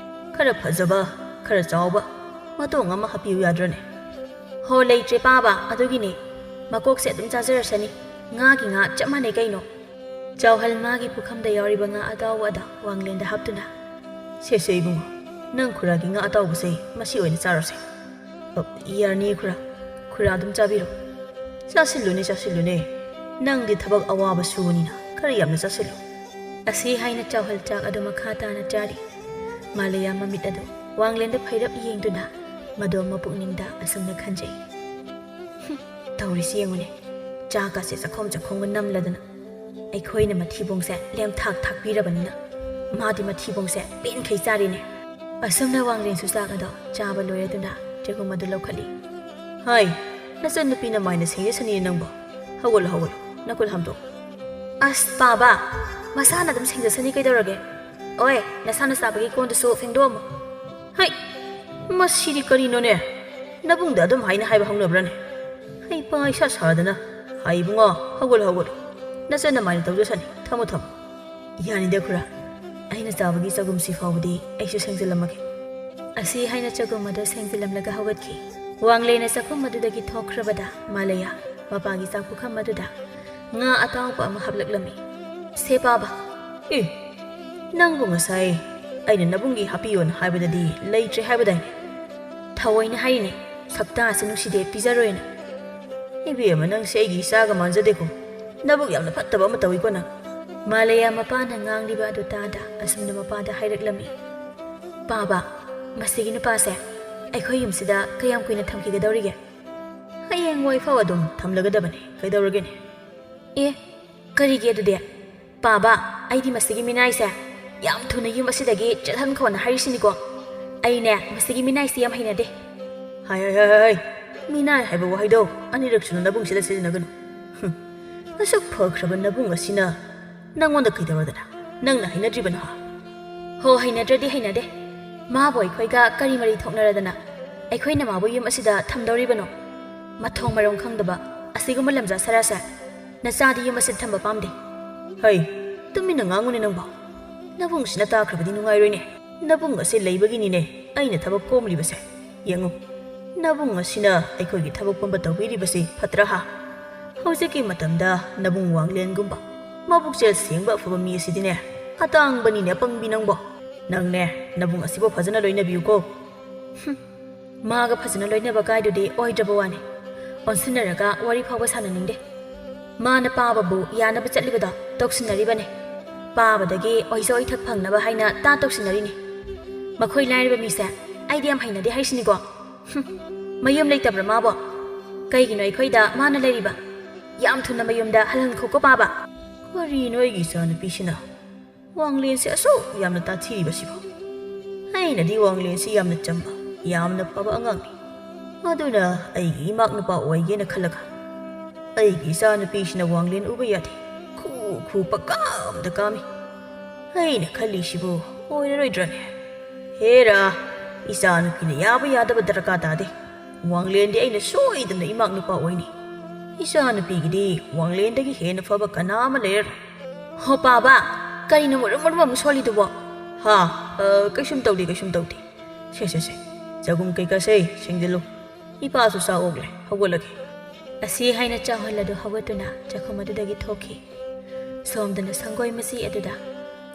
ꯈꯔ ꯐꯖꯕ ꯈꯔ ꯆꯥꯎꯕ ꯃꯇꯣꯡ ꯑꯃ ꯍꯥꯞꯄꯤꯌꯨ ꯌꯥꯗ꯭ꯔꯅꯦ ꯍꯣ ꯂꯩꯇ꯭ꯔꯦ ꯄꯥꯕ ꯑꯗꯨꯒꯤꯅꯦ ꯃꯀꯣꯛꯁꯦ ꯑꯗꯨꯝ ꯆꯥꯖꯔꯁꯅꯤ ꯉꯥꯒꯤ ꯉꯥ ꯆꯞ ꯃꯥꯟꯅꯩ ꯀꯩꯅꯣ ꯆꯥꯎꯍꯜ ꯃꯥꯒꯤ ꯄꯨꯈꯝꯗ ꯌꯥꯎꯔꯤꯕ ꯉꯥ ꯑꯇꯥꯎꯕ ꯑꯗꯣ ꯋꯥꯡꯂꯦꯟꯗ ꯍꯥꯞꯇꯨꯅ ꯁꯦꯁꯦ ꯏꯕꯨꯡꯉꯣ ꯅꯪ ꯈꯨꯔꯥꯒꯤ ꯉꯥ ꯑꯇꯥꯎꯕꯁꯦ ꯃꯁꯤ ꯑꯣꯏꯅ ꯆꯥꯔꯁꯦ ꯌꯥꯔꯅꯤ ꯈꯨꯔꯥ ꯑꯗꯨꯝ ꯆꯥꯕꯤꯔꯣ ꯆꯥꯁꯤꯜꯂꯨꯅꯦ ꯅꯪꯗꯤ ꯊꯕꯛ ꯑꯋꯥꯕ ꯁꯨꯕꯅꯤꯅ ꯈꯔ ꯌꯥꯝꯅ ꯆꯥꯁꯤꯜꯂꯨ ꯑꯁꯤ ꯍꯥꯏꯅ ꯆꯥꯎꯍꯜ ꯆꯥꯛ ꯑꯗꯨ ꯃꯈꯥ ꯇꯥꯅ ꯆꯥꯔꯤ ꯃꯥꯂꯌꯥ ꯃꯃꯤꯠ ꯑꯗꯨ ꯋꯥꯡꯂꯦꯟꯗ ꯐꯩꯔꯞ ꯌꯦꯡꯗꯨꯅ ꯃꯗꯣ ꯃꯄꯨꯛꯅꯤꯡꯗ ꯑꯁꯨꯝꯅ ꯈꯟꯖꯩ ꯇꯧꯔꯤꯁꯤ ꯌꯦꯡꯉꯨꯅꯦ ꯆꯥꯛꯀꯁꯦ ꯆꯈꯣꯝꯒ ꯅꯝꯂꯗꯅ ꯑꯩꯈꯣꯏꯅ ꯃꯊꯤꯕꯣꯡꯁꯦ ꯊꯥꯛꯄꯤꯔꯕꯅꯤꯅ ꯃꯥꯗꯤ ꯃꯊꯤꯕꯣꯡꯁꯦ ꯄꯦꯟꯈꯩ ꯆꯥꯔꯤꯅꯦ ꯑꯁꯨꯝꯅ ꯋꯥꯡꯂꯦꯟꯁꯨ ꯆꯥꯛ ꯑꯗꯣ ꯆꯥꯕ ꯂꯣꯏꯔꯗꯨꯅ ꯆꯦꯒꯨꯝ ꯑꯗꯨ ꯂꯧꯈꯠꯂꯤ ꯍꯥꯏ ꯅꯆꯟ ꯅꯨꯄꯤꯅ ꯃꯥꯏꯅ ꯁꯦꯡꯖꯁꯅꯤ ꯅꯪꯕꯣ ꯍꯧꯒꯠꯂꯣ ꯅꯈꯨꯠ ꯍꯥꯝꯗꯣꯛ ꯑꯁ ꯄꯥꯕꯥ ꯃꯁꯥꯅ ꯑꯗꯨꯝ ꯁꯦꯡꯖꯁꯅꯤ ꯀꯩꯗꯧꯔꯒꯦ ꯑꯣꯏ ꯅꯁꯥꯅ ꯆꯥꯕꯒꯤ ꯀꯣꯟꯗꯨꯁꯨ ꯐꯦꯡꯗꯣꯛꯑꯝꯃꯣ ꯍꯩ ꯃꯁꯤꯗꯤ ꯀꯔꯤꯅꯣꯅꯦ ꯅꯕꯨꯡꯗ ꯑꯗꯨꯝ ꯍꯥꯏꯕ ꯍꯧꯅꯕ꯭ꯔꯅꯦ ꯍꯩꯄꯥ ꯏꯁꯥ ꯁꯥꯗꯅ ꯍꯥꯏ ꯏꯕꯨꯡꯉꯣ ꯍꯧꯒꯠꯂꯣ ꯅꯆꯟꯅ ꯃꯥꯏꯅ ꯇꯧꯖꯁꯅꯤ ꯊꯝꯃꯣ ꯌꯥꯅꯤꯗ ꯈꯨꯔꯥ ꯑꯩꯅ ꯆꯥꯕꯒꯤ ꯆꯒꯨꯝꯁꯤ ꯐꯥꯎꯕꯗꯤ ꯑꯩꯁꯨ ꯁꯦꯡꯖꯤꯜꯂꯝꯃꯒꯦ ꯑꯁꯤ ꯍꯥꯏꯅ ꯆꯒꯨꯝ ꯑꯗꯨ ꯁꯦꯡꯖꯤꯜꯂꯝꯂꯒ ꯍꯧꯒꯠꯈꯤ ꯋꯥꯡꯂꯦꯟꯅ ꯆꯥꯛꯈꯨꯝ ꯑꯗꯨꯗꯒꯤ ꯊꯣꯛꯈ꯭ꯔꯕꯗ ꯃꯥꯂꯌꯥ ꯃꯄꯥꯒꯤ ꯆꯥꯛ ꯄꯨꯈꯝ ꯑꯗꯨꯗ ꯉꯥ ꯑꯇꯥꯎꯕ ꯑꯃ ꯍꯥꯞꯂꯛꯂꯝꯃꯤ ꯁꯦ ꯄꯥꯕ ꯅꯪꯕꯨ ꯉꯁꯥꯏ ꯑꯩꯅ ꯅꯕꯨꯡꯒꯤ ꯍꯥꯞꯄꯤꯌꯣꯅ ꯍꯥꯏꯕꯗꯗꯤ ꯂꯩꯇ꯭ꯔꯦ ꯍꯥꯏꯕꯗꯥꯏꯅꯦ ꯊꯑꯣꯏꯅ ꯍꯥꯏꯔꯤꯅꯦ ꯁꯛꯇꯥꯁꯤ ꯅꯨꯡꯁꯤꯗꯦ ꯄꯤꯖꯔꯣꯏꯅ ꯏꯕꯦꯝꯃ ꯅꯪꯁꯦ ꯑꯩꯒꯤ ꯏꯆꯥꯒ ꯃꯥꯟꯖꯗꯦꯀꯣ ꯅꯕꯨꯛ ꯌꯥꯝꯅ ꯐꯠꯇꯕ ꯑꯃ ꯇꯧꯏꯀꯣ ꯅꯪ ꯃꯥꯂꯌꯥ ꯃꯄꯥꯅ ꯉꯥꯡꯂꯤꯕ ꯑꯗꯨ ꯇꯥꯗ ꯑꯁꯨꯝꯅ ꯃꯄꯥꯗ ꯍꯥꯏꯔꯛꯂꯝꯃꯤ ꯄꯥꯕ ꯃꯁꯤꯒꯤ ꯅꯨꯄꯥꯁꯦ ꯑꯩꯈꯣꯏ ꯌꯨꯝꯁꯤꯗ ꯀꯌꯥꯝ ꯀꯨꯏꯅ ꯊꯝꯈꯤꯒꯗꯧꯔꯤꯒꯦ ꯍꯌꯦꯡꯋꯥꯏ ꯐꯥꯎ ꯑꯗꯨꯝ ꯊꯝꯂꯒꯗꯕꯅꯤ ꯀꯩꯗꯧꯔꯒꯦꯅꯦ ꯀꯔꯤꯒꯤ ꯑꯗꯨꯗꯤ ꯄꯥꯕ ꯑꯩꯗꯤ ꯃꯁꯤꯒꯤ ꯃꯤꯅꯥꯏꯁꯦ ꯌꯥꯝ ꯊꯨꯅ ꯌꯨꯝ ꯑꯁꯤꯗꯒꯤ ꯆꯠꯍꯟꯈꯣꯅ ꯍꯥꯏꯔꯤꯁꯤꯅꯤꯀꯣ ꯑꯩꯅꯦ ꯃꯁꯤꯒꯤ ꯃꯤꯅꯥꯏꯁꯤ ꯌꯥꯝ ꯍꯩꯅꯗꯦ ꯍꯥꯏ ꯃꯤꯅꯥꯏ ꯍꯥꯏꯕ ꯋꯥꯍꯩꯗꯣ ꯑꯅꯤꯔꯛ ꯁꯨꯅ ꯅꯕꯨꯡꯁꯤꯗ ꯁꯤꯖꯤꯟꯅꯒꯅꯨ ꯑꯁꯨꯛ ꯐꯈ꯭ꯔꯕ ꯅꯕꯨꯡ ꯑꯁꯤꯅ ꯅꯪꯉꯣꯟꯗ ꯀꯩꯗꯧꯔꯗꯅ ꯅꯪꯅ ꯍꯩꯅꯗ꯭ꯔꯤꯕꯅꯣ ꯍꯣ ꯍꯩꯅꯗ꯭ꯔꯗꯤ ꯍꯩꯅꯗꯦ ꯃꯥꯕꯨ ꯑꯩꯈꯣꯏꯒ ꯀꯔꯤ ꯃꯔꯤ ꯊꯣꯛꯅꯔꯗꯅ ꯑꯩꯈꯣꯏꯅ ꯃꯥꯕꯨ ꯌꯨꯝ ꯑꯁꯤꯗ ꯊꯝꯗꯧꯔꯤꯕꯅꯣ ꯃꯊꯣꯡ ꯃꯔꯝ ꯈꯪꯗꯕ ꯑꯁꯤꯒꯨꯝꯕ ꯂꯝꯖꯥ ꯁꯔꯥꯁꯦ ꯅꯆꯥꯗꯤ ꯌꯨꯝ ꯑꯁꯤꯗ ꯊꯝꯕ ꯄꯥꯝꯗꯦ ꯍꯩ ꯇꯨꯃꯤꯟꯅ ꯉꯥꯡꯉꯨꯅꯦ ꯅꯪꯕꯣ ꯅꯕꯨꯡꯁꯤꯅ ꯇꯥꯈ꯭ꯔꯕꯗꯤ ꯅꯨꯡꯉꯥꯏꯔꯣꯏꯅꯦ ꯅꯕꯨꯡ ꯑꯁꯤ ꯂꯩꯕꯒꯤꯅꯤꯅꯦ ꯑꯩꯅ ꯊꯕꯛ ꯀꯣꯝꯂꯤꯕꯁꯦ ꯌꯦꯡꯉꯨ ꯅꯕꯨꯡ ꯑꯁꯤꯅ ꯑꯩꯈꯣꯏꯒꯤ ꯊꯕꯛ ꯄꯨꯝꯕ ꯇꯧꯕꯤꯔꯤꯕꯁꯤ ꯐꯠꯇ꯭ꯔꯥ ꯍꯧꯖꯤꯛꯀꯤ ꯃꯇꯝꯗ ꯅꯕꯨꯡ ꯋꯥꯡꯂꯦꯟꯒꯨꯝꯕ ꯃꯕꯨꯛꯆꯦꯜ ꯁꯦꯡꯕ ꯑꯐꯕ ꯃꯤ ꯑꯁꯤꯗꯤꯅꯦ ꯑꯇꯥꯡꯕꯅꯤꯅꯦ ꯑꯄꯪꯕꯤ ꯅꯪꯕꯣ ꯅꯪꯅꯦ ꯅꯕꯨꯡ ꯑꯁꯤꯕꯨ ꯐꯖꯅ ꯂꯣꯏꯅꯕꯤꯌꯨꯀꯣ ꯃꯥꯒ ꯐꯖꯅ ꯂꯣꯏꯅꯕ ꯀꯥꯏꯗꯨꯗꯤ ꯑꯣꯏꯗ꯭ꯔꯕ ꯋꯥꯅꯤ ꯑꯣꯟꯁꯤꯟꯅꯔꯒ ꯋꯥꯔꯤ ꯐꯥꯎꯕ ꯁꯥꯟꯅꯅꯤꯡꯗꯦ ꯃꯥꯅ ꯄꯥꯕꯕꯨ ꯌꯥꯅꯕ ꯆꯠꯂꯤꯕꯗꯣ ꯇꯧꯁꯤꯟꯅꯔꯤꯕꯅꯦ ꯄꯥꯕꯗꯒꯤ ꯑꯣꯏꯖ ꯑꯣꯏꯊꯛ ꯐꯪꯅꯕ ꯍꯥꯏꯅ ꯇꯧꯁꯤꯟꯅꯔꯤꯅꯤ ꯃꯈꯣꯏ ꯂꯥꯏꯔꯕ ꯃꯤꯁꯦ ꯑꯩꯗꯤ ꯌꯥꯝ ꯍꯩꯅꯗꯦ ꯍꯥꯏꯁꯤꯅꯤꯀோ ꯃꯌꯨꯝ ꯂꯩꯇꯕ꯭ꯔꯥ ꯃꯥꯕꯣ ꯀꯩꯒꯤꯅꯣ ꯑꯩꯈꯣꯏꯗ ꯃꯥꯅ ꯂꯩꯔꯤꯕ ꯌꯥꯝ ꯊꯨꯅ ꯃꯌꯨꯝꯗ ꯍꯜꯍꯟꯈꯣꯀꯣ ꯄꯥꯕ ꯀꯔꯤꯅꯣ ꯑꯩꯒꯤ ꯏꯆꯥꯅꯨꯄꯤꯁꯤꯅ ꯋꯥꯡꯂꯦꯟꯁꯦ ꯑꯁꯨꯛ ꯌꯥꯝꯅ ꯇꯥꯊꯤꯔꯤꯕꯁꯤꯕꯣ ꯑꯩꯅꯗꯤ ꯋꯥꯡꯂꯦꯟꯁꯤ ꯌꯥꯝꯅ ꯆꯝꯕ ꯌꯥꯝꯅ ꯐꯕ ꯑꯉꯥꯡꯅꯤ ꯑꯗꯨꯅ ꯑꯩꯒꯤ ꯏꯃꯥꯛ ꯅꯨꯄꯥ ꯑꯣꯏꯒꯦꯅ ꯈꯜꯂꯒ ꯑꯩꯒꯤ ꯏꯆꯥꯅꯨꯄꯤꯁꯤꯅ ꯋꯥꯡꯂꯦꯟ ꯎꯕ ꯌꯥꯗꯦ ꯈꯨ ꯄꯛꯀꯥꯝꯗ ꯀꯥꯝꯃꯤ ꯑꯩꯅ ꯈꯜꯂꯤꯁꯤꯕꯨ ꯑꯣꯏꯔꯔꯣꯏꯗ꯭ꯔꯅꯦ ꯍꯦꯔꯥ ꯏꯆꯥꯅꯨꯄꯤꯅ ꯌꯥꯕ ꯌꯥꯗꯕ ꯗꯔꯀꯥꯔ ꯇꯥꯗꯦ ꯋꯥꯡꯂꯦꯟꯗꯤ ꯑꯩꯅ ꯁꯣꯏꯗꯅ ꯏꯃꯥꯛ ꯅꯨꯄꯥ ꯑꯣꯏꯅꯤ ꯏꯆꯥꯅꯨꯄꯤꯒꯤꯗꯤ ꯋꯥꯡꯂꯦꯟꯗꯒꯤ ꯍꯦꯟꯅ ꯐꯕ ꯀꯅꯥ ꯑꯃ ꯂꯩꯔꯔꯣꯏ ꯍꯣ ꯄꯥꯕ ꯀꯔꯤꯅꯣ ꯃꯔꯨꯝ ꯑꯃꯨꯛ ꯁꯣꯜꯂꯤꯗꯨꯕꯣ ꯍꯥ ꯀꯩꯁꯨꯝ ꯇꯧꯗꯦ ꯁꯦ ꯆꯒꯨꯝ ꯀꯩꯀꯥꯁꯦ ꯁꯦꯡꯖꯤꯜꯂꯨ ꯏꯄꯥꯁꯨ ꯆꯥꯛ ꯑꯣꯛꯂꯦ ꯍꯧꯒꯠꯂꯒꯦ ꯑꯁꯤ ꯍꯥꯏꯅ ꯆꯥꯎꯍꯜ ꯑꯗꯨ ꯍꯧꯒꯠꯇꯨꯅ ꯆꯥꯛꯈꯨꯝ ꯑꯗꯨꯗꯒꯤ ꯊꯣꯛꯈꯤ ꯁꯣꯝꯗꯅ ꯁꯪꯒꯣꯏ ꯃꯆꯤ ꯑꯗꯨꯗ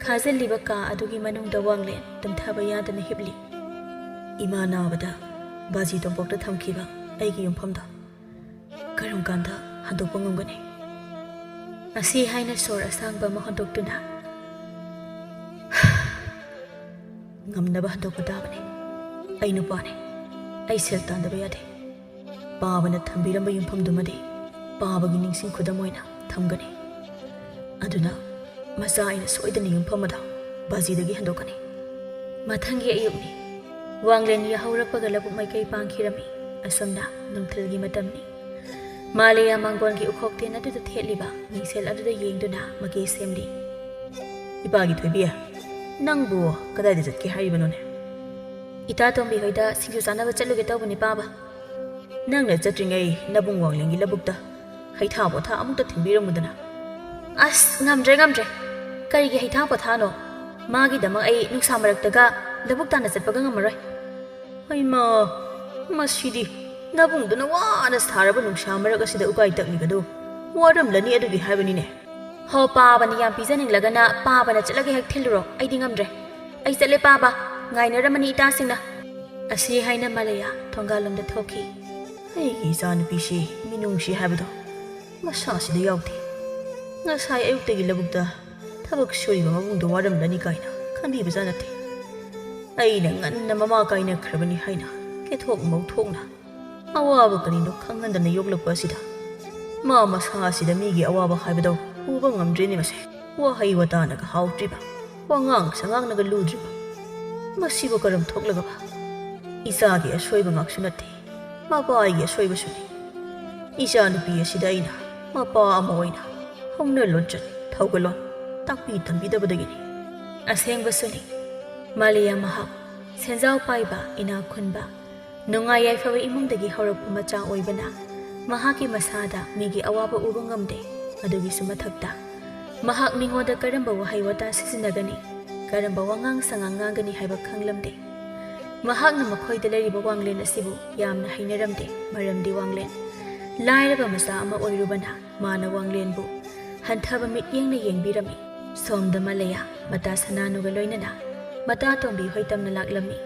ꯈꯥꯖꯤꯜꯂꯤꯕ ꯀꯥ ꯑꯗꯨꯒꯤ ꯃꯅꯨꯡꯗ ꯋꯥꯡꯂꯦꯟ ꯇꯨꯝꯊꯕ ꯌꯥꯗꯅ ꯍꯤꯞꯂꯤ ꯏꯃꯥ ꯅꯥꯕꯗ ꯕꯥꯖꯤ ꯇꯣꯝꯄꯣꯛꯇ ꯊꯝꯈꯤꯕ ꯑꯩꯒꯤ ꯌꯨꯝꯐꯝꯗꯣ ꯀꯔꯝ ꯀꯥꯟꯗ ꯍꯟꯗꯣꯛꯄ ꯉꯝꯒꯅꯤ ꯑꯁꯤ ꯍꯥꯏꯅ ꯁꯣꯔ ꯑꯁꯥꯡꯕ ꯑꯃ ꯍꯣꯟꯗꯣꯛꯇꯨꯅ ꯉꯝꯅꯕ ꯍꯟꯗꯣꯛꯄ ꯇꯥꯕꯅꯤ ꯑꯩ ꯅꯨꯄꯥꯅꯤ ꯑꯩ ꯁꯦꯜ ꯇꯥꯟꯗꯕ ꯌꯥꯗꯦ ꯄꯥꯕꯅ ꯊꯝꯕꯤꯔꯝꯕ ꯌꯨꯝꯐꯝꯗꯨꯃꯗꯤ ꯄꯥꯕꯒꯤ ꯅꯤꯡꯁꯤꯡ ꯈꯨꯗꯝ ꯑꯣꯏꯅ ꯊꯝꯒꯅꯤ ꯑꯗꯨꯅ ꯃꯆꯥ ꯑꯩꯅ ꯁꯣꯏꯗꯅ ꯌꯨꯝꯐꯝ ꯑꯗꯣ ꯕꯥꯖꯤꯗꯒꯤ ꯍꯟꯗꯣꯛꯀꯅꯤ ꯃꯊꯪꯒꯤ ꯑꯌꯨꯛꯅꯤ ꯋꯥꯡꯂꯦꯟ ꯌꯥꯍꯧꯔꯛꯄꯒ ꯂꯧꯕꯨꯛ ꯃꯥꯏꯀꯩ ꯄꯥꯡꯈꯤꯔꯝꯃꯤ ꯑꯁꯨꯝꯅ ꯅꯨꯡꯊꯤꯜꯒꯤ ꯃꯇꯝꯅꯤ ꯃꯥꯂꯦꯌꯥ ꯃꯥꯡꯒꯣꯟꯒꯤ ꯎꯈꯣꯛꯇꯦꯟ ꯑꯗꯨꯗ ꯊꯦꯠꯂꯤꯕ ꯃꯤꯡꯁꯦꯜ ꯑꯗꯨꯗ ꯌꯦꯡꯗꯨꯅ ꯃꯒꯦ ꯁꯦꯝꯂꯤ ꯏꯄꯥꯒꯤ ꯊꯣꯏꯕꯤ ꯅꯪꯕꯨ ꯀꯗꯥꯏꯗ ꯆꯠꯀꯦ ꯍꯥꯏꯔꯤꯕꯅꯣꯅꯦ ꯏꯇꯥ ꯇꯣꯝꯕꯤ ꯍꯣꯏꯗ ꯁꯤꯡꯖꯨ ꯆꯥꯅꯕ ꯆꯠꯂꯨꯒꯦ ꯇꯧꯕꯅꯤ ꯄꯥꯕ ꯅꯪꯅ ꯆꯠꯇ꯭ꯔꯤꯉꯩ ꯅꯕꯨꯡ ꯋꯥꯡꯂꯦꯟꯒꯤ ꯂꯧꯕꯨꯛꯇ ꯍꯩꯊꯥ ꯄꯣꯊꯥ ꯑꯃꯨꯛꯇ ꯊꯤꯟꯕꯤꯔꯝꯃꯨꯗꯅ ꯑꯁ ꯉꯝꯗ꯭ꯔꯦ ꯀꯔꯤꯒꯤ ꯍꯩꯊꯥ ꯄꯣꯊꯥꯅꯣ ꯃꯥꯒꯤꯗꯃꯛ ꯑꯩ ꯅꯨꯡꯁꯥ ꯃꯔꯛꯇꯒ ꯂꯧꯕꯨꯛ ꯇꯥꯅ ꯆꯠꯄꯒ ꯉꯝꯃꯔꯣꯏ ꯍꯩꯃꯥ ꯃꯁꯤꯗꯤ ꯅꯕꯨꯡꯗꯨꯅ ꯋꯥꯅ ꯁꯥꯔꯕ ꯅꯨꯡꯁꯥ ꯃꯔꯛ ꯑꯁꯤꯗ ꯎꯀꯥꯏ ꯇꯛꯂꯤꯕꯗꯨ ꯋꯥꯔꯝꯂꯅꯤ ꯑꯗꯨꯒꯤ ꯍꯥꯏꯕꯅꯤꯅꯦ ꯍꯣ ꯄꯥꯕꯅ ꯌꯥꯝ ꯄꯤꯖꯅꯤꯡꯂꯒꯅ ꯄꯥꯕꯅ ꯆꯠꯂꯒ ꯍꯦꯛ ꯊꯤꯜꯂꯨꯔꯣ ꯑꯩꯗꯤ ꯉꯝꯗ꯭ꯔꯦ ꯑꯩ ꯆꯠꯂꯦ ꯄꯥꯕ ꯉꯥꯏꯅꯔꯝꯃꯅꯤ ꯏꯇꯥꯁꯤꯡꯅ ꯑꯁꯤ ꯍꯥꯏꯅ ꯃꯥꯂꯦꯌꯥ ꯊꯣꯡꯒꯥꯜꯂꯣꯝꯗ ꯊꯣꯛꯈꯤ ꯑꯩꯒꯤ ꯏꯆꯥꯅꯨꯄꯤꯁꯤ ꯃꯤꯅꯨꯡꯁꯤ ꯍꯥꯏꯕꯗꯣ ꯃꯁꯥꯁꯤꯗ ꯌꯥꯎꯗꯦ ꯉꯁꯥꯏ ꯑꯌꯨꯛꯇꯒꯤ ꯂꯧꯕꯨꯛꯇ ꯊꯕꯛ ꯁꯨꯔꯤꯕ ꯃꯕꯨꯡꯗꯣ ꯋꯥꯔꯝꯂꯅꯤ ꯀꯥꯏꯅ ꯈꯟꯕꯤꯕꯖꯥꯠ ꯅꯠꯇꯦ ꯑꯩꯅ ꯉꯟꯅ ꯃꯃꯥ ꯀꯥꯏꯅꯈ꯭ꯔꯕꯅꯤ ꯍꯥꯏꯅ ꯀꯦꯊꯣꯛ ꯃꯧꯊꯣꯛꯅ ꯑꯋꯥꯕ ꯀꯔꯤꯅꯣ ꯈꯪꯍꯟꯗꯅ ꯌꯣꯛꯂꯛꯄ ꯑꯁꯤꯗ ꯃꯥ ꯃꯁꯥꯁꯤꯗ ꯃꯤꯒꯤ ꯑꯋꯥꯕ ꯍꯥꯏꯕꯗꯣ ꯎꯕ ꯉꯝꯗ꯭ꯔꯦꯅꯦ ꯃꯁꯦ ꯋꯥꯍꯩ ꯋꯥꯇꯥꯅꯒ ꯍꯥꯎꯇ꯭ꯔꯤꯕ ꯋꯥꯉꯥꯡ ꯁꯉꯥꯡꯅꯒ ꯂꯨꯗ꯭ꯔꯤꯕ ꯃꯁꯤꯕꯨ ꯀꯔꯝ ꯊꯣꯛꯂꯒꯕ ꯏꯆꯥꯒꯤ ꯑꯁꯣꯏꯕ ꯉꯥꯛꯁꯨ ꯅꯠꯇꯦ ꯃꯄꯥꯒꯤ ꯑꯁꯣꯏꯕꯁꯨꯅꯤ ꯏꯆꯥꯅꯨꯄꯤ ꯑꯁꯤꯗ ꯑꯩꯅ ꯃꯄꯥ ꯑꯃ ꯑꯣꯏꯅ ꯍꯧꯅ ꯂꯣꯟꯆꯠ ꯊꯧꯒꯜꯂꯣꯟ ꯇꯥꯛꯄꯤ ꯇꯝꯕꯤꯗꯕꯗꯒꯤꯅꯤ ꯑꯁꯦꯡꯕꯁꯨꯅꯤ ꯃꯥꯂꯦꯌꯥ ꯃꯍꯥꯛ ꯁꯦꯟꯖꯥꯎ ꯄꯥꯏꯕ ꯏꯅꯥꯛ ꯈꯨꯟꯕ ꯅꯨꯡꯉꯥꯏ ꯌꯥꯏꯐꯕ ꯏꯃꯨꯡꯗꯒꯤ ꯍꯧꯔꯛꯄ ꯃꯆꯥ ꯑꯣꯏꯕꯅ ꯃꯍꯥꯛꯀꯤ ꯃꯁꯥꯗ ꯃꯤꯒꯤ ꯑꯋꯥꯕ ꯎꯕ ꯉꯝꯗꯦ ꯑꯗꯨꯒꯤꯁꯨ ꯃꯊꯛꯇ ꯃꯍꯥꯛ ꯃꯤꯉꯣꯟꯗ ꯀꯔꯝꯕ ꯋꯥꯍꯩ ꯋꯥꯇꯥ ꯁꯤꯖꯤꯟꯅꯒꯅꯤ ꯀꯔꯝꯕ ꯋꯥꯉꯥꯡ ꯁꯉꯥꯡ ꯉꯥꯡꯒꯅꯤ ꯍꯥꯏꯕ ꯈꯪꯂꯝꯗꯦ ꯃꯍꯥꯛꯅ ꯃꯈꯣꯏꯗ ꯂꯩꯔꯤꯕ ꯋꯥꯡꯂꯦꯟ ꯑꯁꯤꯕꯨ ꯌꯥꯝꯅ ꯍꯩꯅꯔꯝꯗꯦ ꯃꯔꯝꯗꯤ ꯋꯥꯡꯂꯦꯟ ꯂꯥꯏꯔꯕ ꯃꯆꯥ ꯑꯃ ꯑꯣꯏꯔꯨꯕꯅ ꯃꯥꯅ ꯋꯥꯡꯂꯦꯟꯕꯨ ꯍꯟꯊꯕ ꯃꯤꯠꯌꯦꯡꯅ ꯌꯦꯡꯕꯤꯔꯝꯃꯤ ꯁꯣꯝꯗ ꯃꯥꯂꯦꯌꯥ ꯃꯇꯥ ꯁꯅꯥꯅꯨꯒ ꯂꯣꯏꯅꯅ ꯃꯇꯥ ꯇꯣꯝꯕꯤ ꯍꯣꯏ ꯇꯝꯅ ꯂꯥꯛꯂꯝꯃꯤ